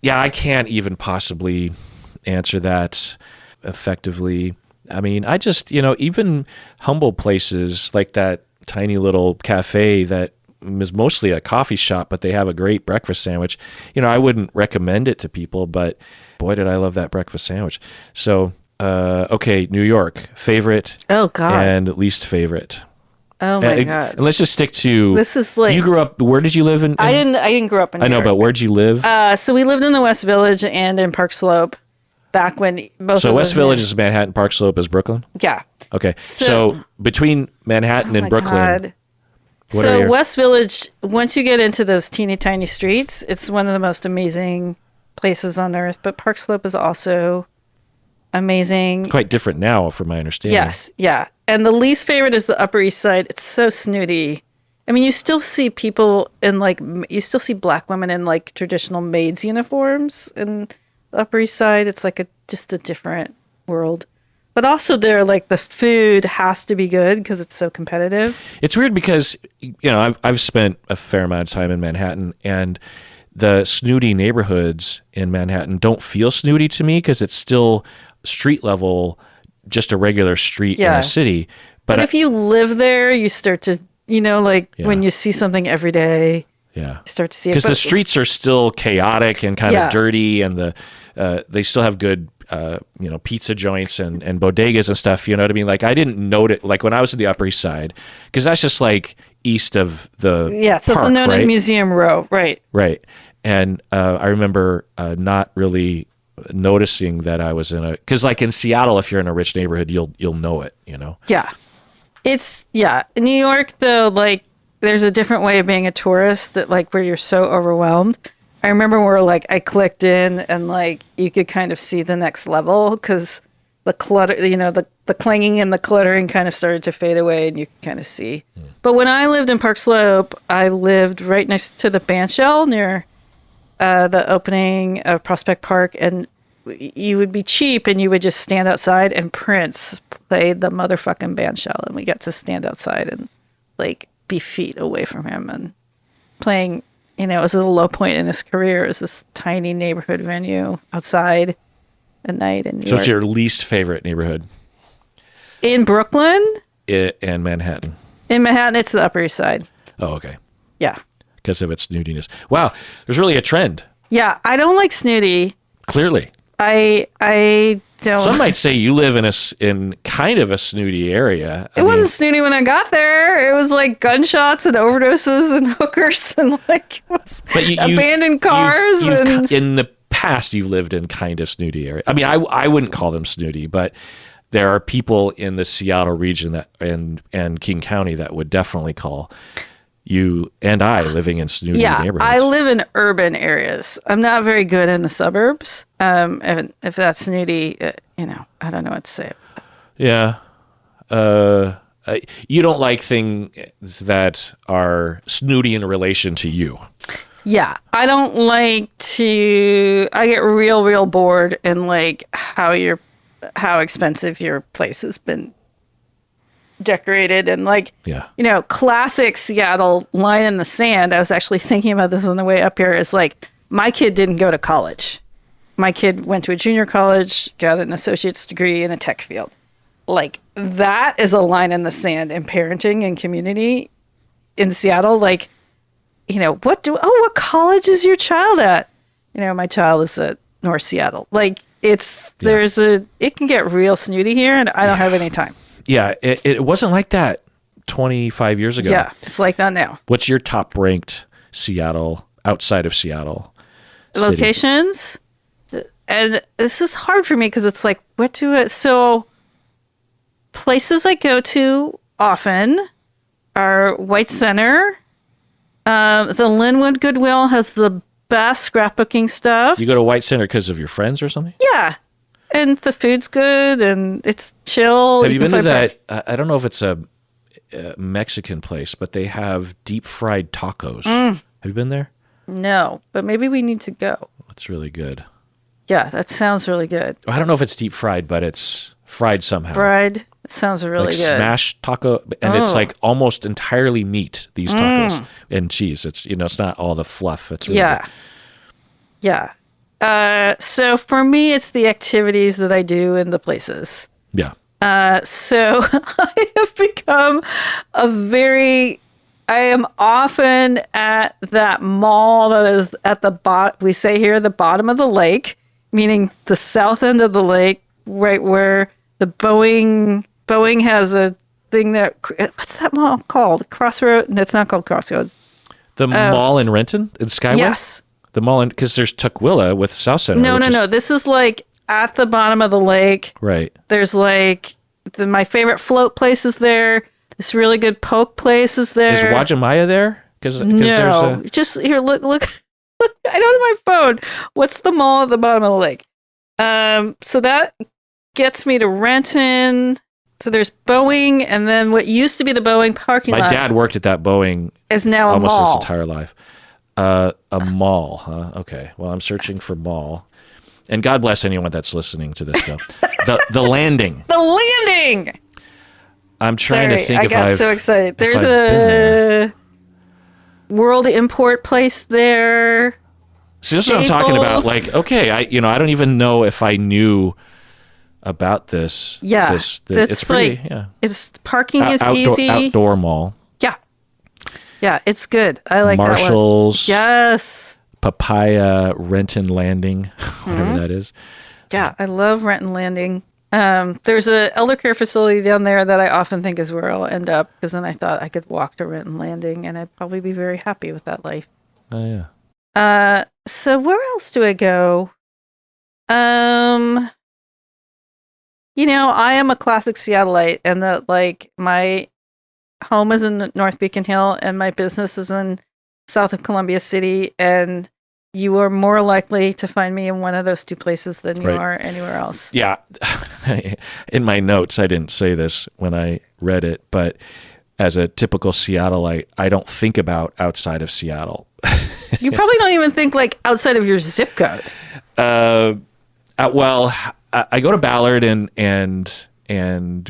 Yeah, I can't even possibly answer that effectively. I mean, I just, even humble places like that tiny little cafe that is mostly a coffee shop, but they have a great breakfast sandwich. I wouldn't recommend it to people, but boy, did I love that breakfast sandwich. So, okay, New York, favorite. Oh, God. And least favorite. Oh, my God. And let's just stick to, this is like, you grew up, where did you live in? I didn't grow up in New York. I know, but where'd you live? So we lived in the West Village and in Park Slope back when both So of West those Village is Manhattan, Park Slope is Brooklyn? Yeah. Okay. So between Manhattan and Brooklyn. God. So West Village, once you get into those teeny tiny streets, it's one of the most amazing places on earth. But Park Slope is also amazing. It's quite different now, from my understanding. Yes, yeah. And the least favorite is the Upper East Side. It's so snooty. I mean, you still see people you still see black women in like traditional maids' uniforms in the Upper East Side. It's like just a different world. But also there, like the food has to be good because it's so competitive. It's weird because, I've spent a fair amount of time in Manhattan, and the snooty neighborhoods in Manhattan don't feel snooty to me because it's still street level, just a regular street in a city. But if you live there, you start to, when you see something every day, you start to see it. Because the streets are still chaotic and kind of dirty, and they still have good pizza joints and bodegas and stuff, you know what I mean? Like, I didn't note it, like, when I was in the Upper East Side, because that's just, like, east of the it's also known as Museum Row, right? Right. And I remember not really noticing that I was because, like, in Seattle, if you're in a rich neighborhood, you'll know it, Yeah. In New York, though, like, there's a different way of being a tourist that, like, where you're so overwhelmed. I remember where, like, I clicked in and, like, you could kind of see the next level because the clutter, the clanging and the cluttering kind of started to fade away and you could kind of see. But when I lived in Park Slope, I lived right next to the bandshell near the opening of Prospect Park, and you would be cheap and you would just stand outside and Prince played the motherfucking bandshell, and we got to stand outside and, like, be feet away from him and playing. It was a low point in his career. It was this tiny neighborhood venue outside at night in New York. So it's your least favorite neighborhood? In Brooklyn? And Manhattan? In Manhattan, it's the Upper East Side. Oh, okay. Yeah. Because of its snootiness. Wow, there's really a trend. Yeah, I don't like snooty. Clearly. I don't. Some might say you live in kind of a snooty area. It wasn't snooty when I got there. It was like gunshots and overdoses and hookers and like abandoned cars. In the past, you've lived in kind of snooty area. I mean, I wouldn't call them snooty, but there are people in the Seattle region that and King County that would definitely call you and I living in snooty neighborhoods. I live in urban areas. I'm not very good in the suburbs. And if that's snooty, I don't know what to say. Yeah. you don't like things that are snooty in relation to you. Yeah, I don't like to. I get real bored in like how expensive your place has been decorated and like classic Seattle line in the sand. I was actually thinking about this on the way up here. Is like my kid didn't go to college. My kid went to a junior college, got an associate's degree in a tech field. Like that is a line in the sand in parenting and community in Seattle. Like. What college is your child at? My child is at North Seattle. Like it can get real snooty here and I don't have any time. Yeah. It wasn't like that 25 years ago. Yeah. It's like that now. What's your top ranked Seattle outside of Seattle locations? City? And this is hard for me because it's like, so places I go to often are White Center. The Linwood Goodwill has the best scrapbooking stuff. You go to White Center because of your friends or something? Yeah. And the food's good and it's chill. Have you been to that? I don't know if it's a Mexican place, but they have deep fried tacos. Have you been there? No, but maybe we need to go. That's really good. Yeah, that sounds really good. I don't know if it's deep fried, but it's fried somehow. Fried. It sounds really like good. Smashed taco, and it's like almost entirely meat. These tacos and cheese. It's it's not all the fluff. It's really good. Yeah. So for me, it's the activities that I do in the places. Yeah. So I have become I am often at that mall that is at the we say here the bottom of the lake, meaning the south end of the lake, right where the Boeing has a thing that, what's that mall called? Crossroads? No, it's not called Crossroads. The mall in Renton, in Skyway? Yes. The mall in, because there's Tukwila with South Center. No. This is like at the bottom of the lake. Right. There's like, my favorite float place is there. This really good poke place is there. Is Wajimaya there? No. Just here, look. I don't have my phone. What's the mall at the bottom of the lake? So that gets me to Renton. So there's Boeing, and then what used to be the Boeing parking lot. My dad worked at that Boeing is now a almost mall. his entire life. A mall, huh? Okay. Well, I'm searching for mall. And God bless anyone that's listening to this show. The landing. The landing! I'm trying to think I got so excited. There's a World Import place there. See, this is what I'm talking about. Like, okay, I don't even know if I knew about this. Yeah, it's pretty. Yeah, it's parking is outdoor, easy. Outdoor mall. Yeah, it's good. I like Marshalls. that one. Yes. Papaya Renton Landing, whatever that is. Yeah, I love Renton Landing. There's an elder care facility down there that I often think is where I'll end up, because then I thought I could walk to Renton Landing and I'd probably be very happy with that life. Oh yeah. So where else do I go? I am a classic Seattleite, and that like my home is in North Beacon Hill and my business is in south of Columbia City, and you are more likely to find me in one of those two places than you are anywhere else. Yeah. In my notes, I didn't say this when I read it, but as a typical Seattleite, I don't think about outside of Seattle. You probably don't even think like outside of your zip code. Well, I go to Ballard and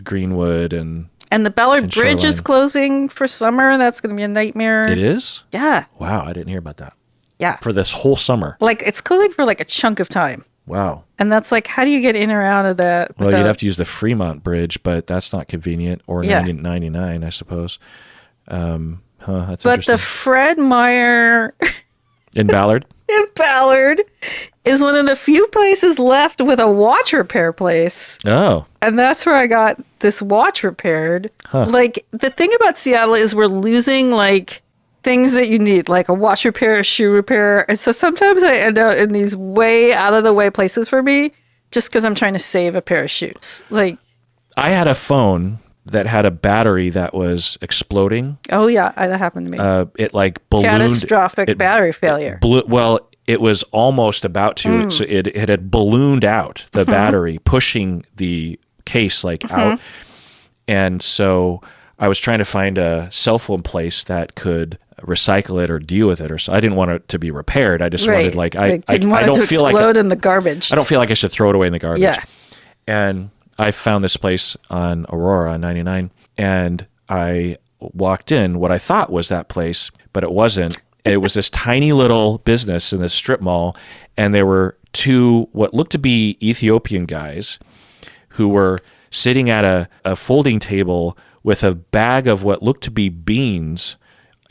Greenwood and the Ballard Bridge Shoreline. is closing for summer. That's going to be a nightmare. It is? Yeah. Wow, I didn't hear about that. Yeah. For this whole summer. Like it's closing for like a chunk of time. Wow. And that's like, how do you get in or out of that? Well, you'd have to use the Fremont Bridge, but that's not convenient. Or Yeah. 99, I suppose. That's But the Fred Meyer in Ballard? in Ballard is one of the few places left with a watch repair place. Oh. And that's where I got this watch repaired. Huh. Like the thing about Seattle is we're losing like things that you need, like a watch repair, a shoe repair. And so sometimes I end up in these way out of the way places for me just because I'm trying to save a pair of shoes. Like I had a phone that had a battery that was exploding. Oh yeah, that happened to me. It like ballooned. Catastrophic battery failure. It was almost about to. So it had ballooned out the battery, pushing the case like out, And so I was trying to find a cell phone place that could recycle it or deal with it, or so. I didn't want it to be repaired. I just wanted I didn't want I it don't to feel like explode in the garbage. I don't feel like I should throw it away in the garbage. Yeah. And I found this place on Aurora on 99, and I walked in. What I thought was that place, but it wasn't. It was this tiny little business in this strip mall, and there were two what looked to be Ethiopian guys who were sitting at a folding table with a bag of what looked to be beans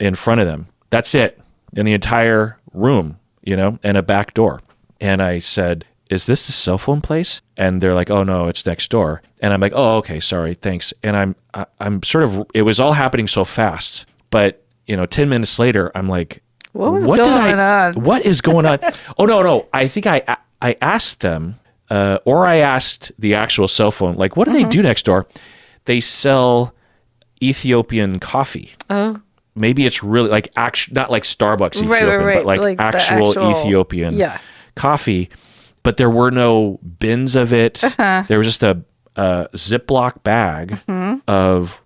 in front of them. That's it, in the entire room, and a back door. And I said, "Is this the cell phone place?" And they're like, "Oh no, it's next door." And I'm like, "Oh, okay, sorry, thanks." And I'm sort of, it was all happening so fast, but 10 minutes later, I'm like, what going on? What is going on? Oh no, I think I asked them, or I asked the actual cell phone, like, what do they do next door? They sell Ethiopian coffee. Oh. Maybe it's really like not like Starbucks Ethiopian, right. but like actual Ethiopian coffee. But there were no bins of it. There was just a Ziploc bag of,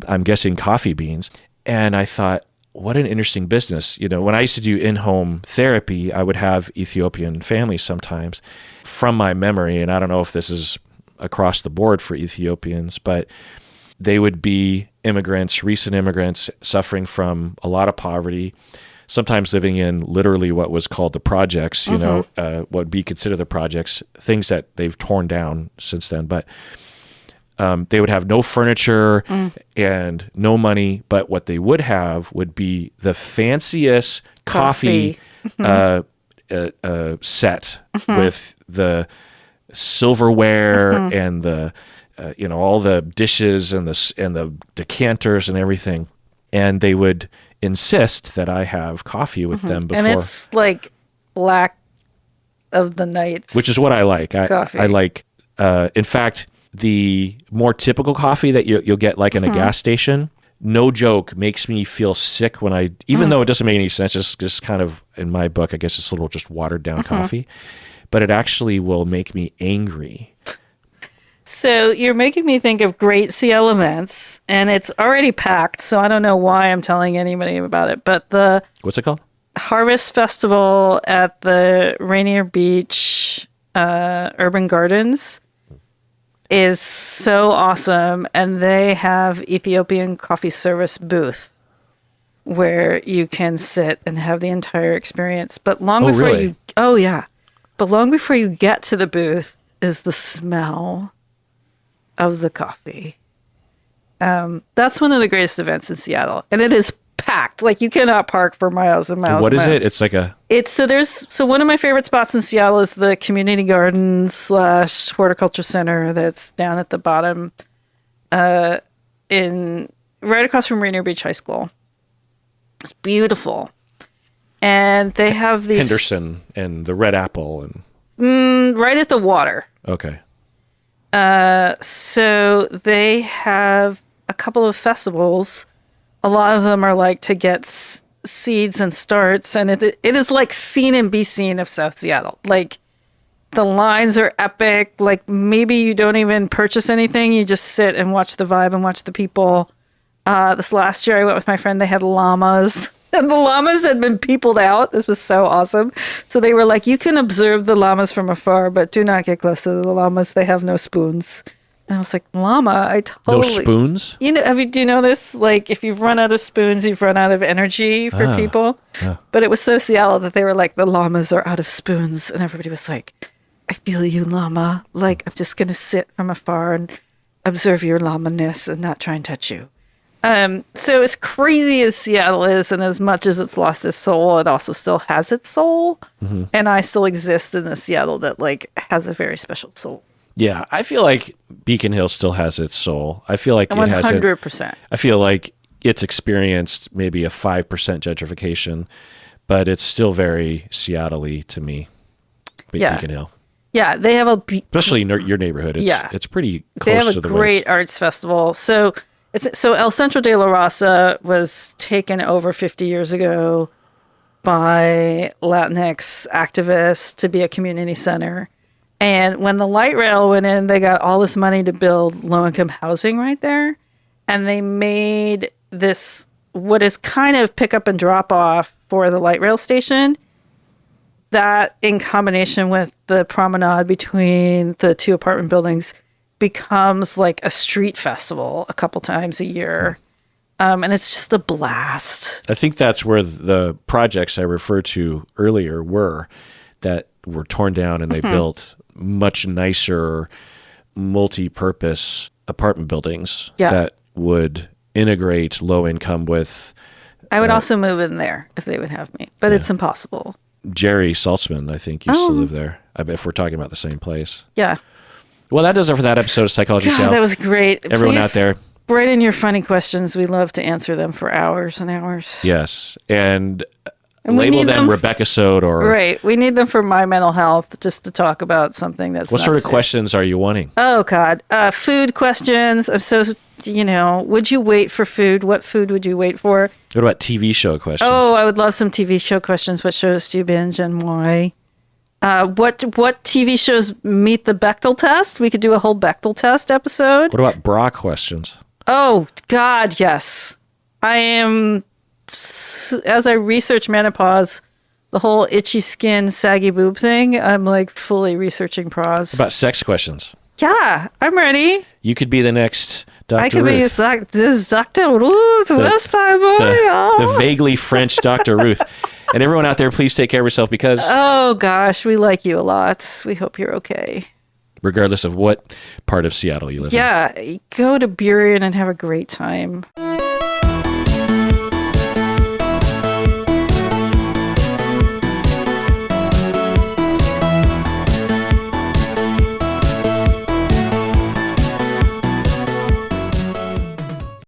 I'm guessing, coffee beans. And I thought, what an interesting business. When I used to do in-home therapy, I would have Ethiopian families sometimes. From my memory, and I don't know if this is across the board for Ethiopians, but they would be immigrants, recent immigrants, suffering from a lot of poverty, sometimes living in literally what was called the projects, what would be considered the projects, things that they've torn down since then. But they would have no furniture and no money, but what they would have would be the fanciest coffee set with the silverware and the all the dishes and the decanters and everything. And they would insist that I have coffee with them before. And it's like black of the nights, which is what I like. Coffee. I like, in fact, the more typical coffee that you'll get like in a gas station, no joke, makes me feel sick when even though it doesn't make any sense, just kind of, in my book, I guess it's a little just watered down coffee, but it actually will make me angry. So you're making me think of Great Seal events, and it's already packed, so I don't know why I'm telling anybody about it, but the What's it called? Harvest Festival at the Rainier Beach Urban Gardens is so awesome, and they have Ethiopian coffee service booth where you can sit and have the entire experience. But long before you get to the booth is the smell of the coffee. That's one of the greatest events in Seattle, and it is packed. Like, you cannot park for miles and miles. What is it? It's like so one of my favorite spots in Seattle is the community garden / horticulture center that's down at the bottom, right across from Rainier Beach High School. It's beautiful, and they have these Henderson and the Red Apple and right at the water. Okay. So they have a couple of festivals. A lot of them are like to get seeds and starts, and it is like seen and be seen of South Seattle. Like, the lines are epic. Like, maybe you don't even purchase anything. You just sit and watch the vibe and watch the people. This last year I went with my friend. They had llamas. And the llamas had been peopled out. This was so awesome. So they were like, you can observe the llamas from afar, but do not get close to the llamas. They have no spoons. And I was like, llama? I totally... No spoons? Do you know this? Like, if you've run out of spoons, you've run out of energy for people. But it was so Seattle that they were like, the llamas are out of spoons. And everybody was like, I feel you, llama. Like, I'm just going to sit from afar and observe your llama-ness and not try and touch you. So as crazy as Seattle is, and as much as it's lost its soul, it also still has its soul. And I still exist in the Seattle that like has a very special soul. Yeah, I feel like Beacon Hill still has its soul. I feel like 100%. I feel like it's experienced maybe a 5% gentrification, but it's still very Seattle-y to me. Beacon Hill. Yeah, they have especially in your neighborhood. It's pretty close to the They have a great arts festival. So El Centro de la Raza was taken over 50 years ago by Latinx activists to be a community center. And when the light rail went in, they got all this money to build low-income housing right there. And they made this, what is kind of pick up and drop off for the light rail station. That, in combination with the promenade between the two apartment buildings, becomes like a street festival a couple times a year. And it's just a blast. I think that's where the projects I referred to earlier were, that were torn down and they built much nicer, multi-purpose apartment buildings that would integrate low income with... I would also move in there if they would have me, but it's impossible. Jerry Saltzman, I think, used to live there, if we're talking about the same place. Yeah. Well, that does it for that episode of Psychology Sal. That was great. Everyone out there, write in your funny questions. We love to answer them for hours and hours. Yes. And label them Rebecca Sode or... Right. We need them for my mental health, just to talk about something that's What sort of questions are you wanting? Oh, God. Food questions. I'm so, would you wait for food? What food would you wait for? What about TV show questions? Oh, I would love some TV show questions. What shows do you binge and why? What TV shows meet the Bechdel test? We could do a whole Bechdel test episode. What about bra questions? Oh, God, yes. I am... As I research menopause, the whole itchy skin, saggy boob thing, I'm like fully researching bras. What about sex questions? Yeah, I'm ready. You could be the next Dr. I could Ruth. be this Dr. Ruth Westheimer. The vaguely French Dr. Ruth. And everyone out there, please take care of yourself because... Oh, gosh, we like you a lot. We hope you're okay. Regardless of what part of Seattle you live in. Yeah, go to Burien and have a great time.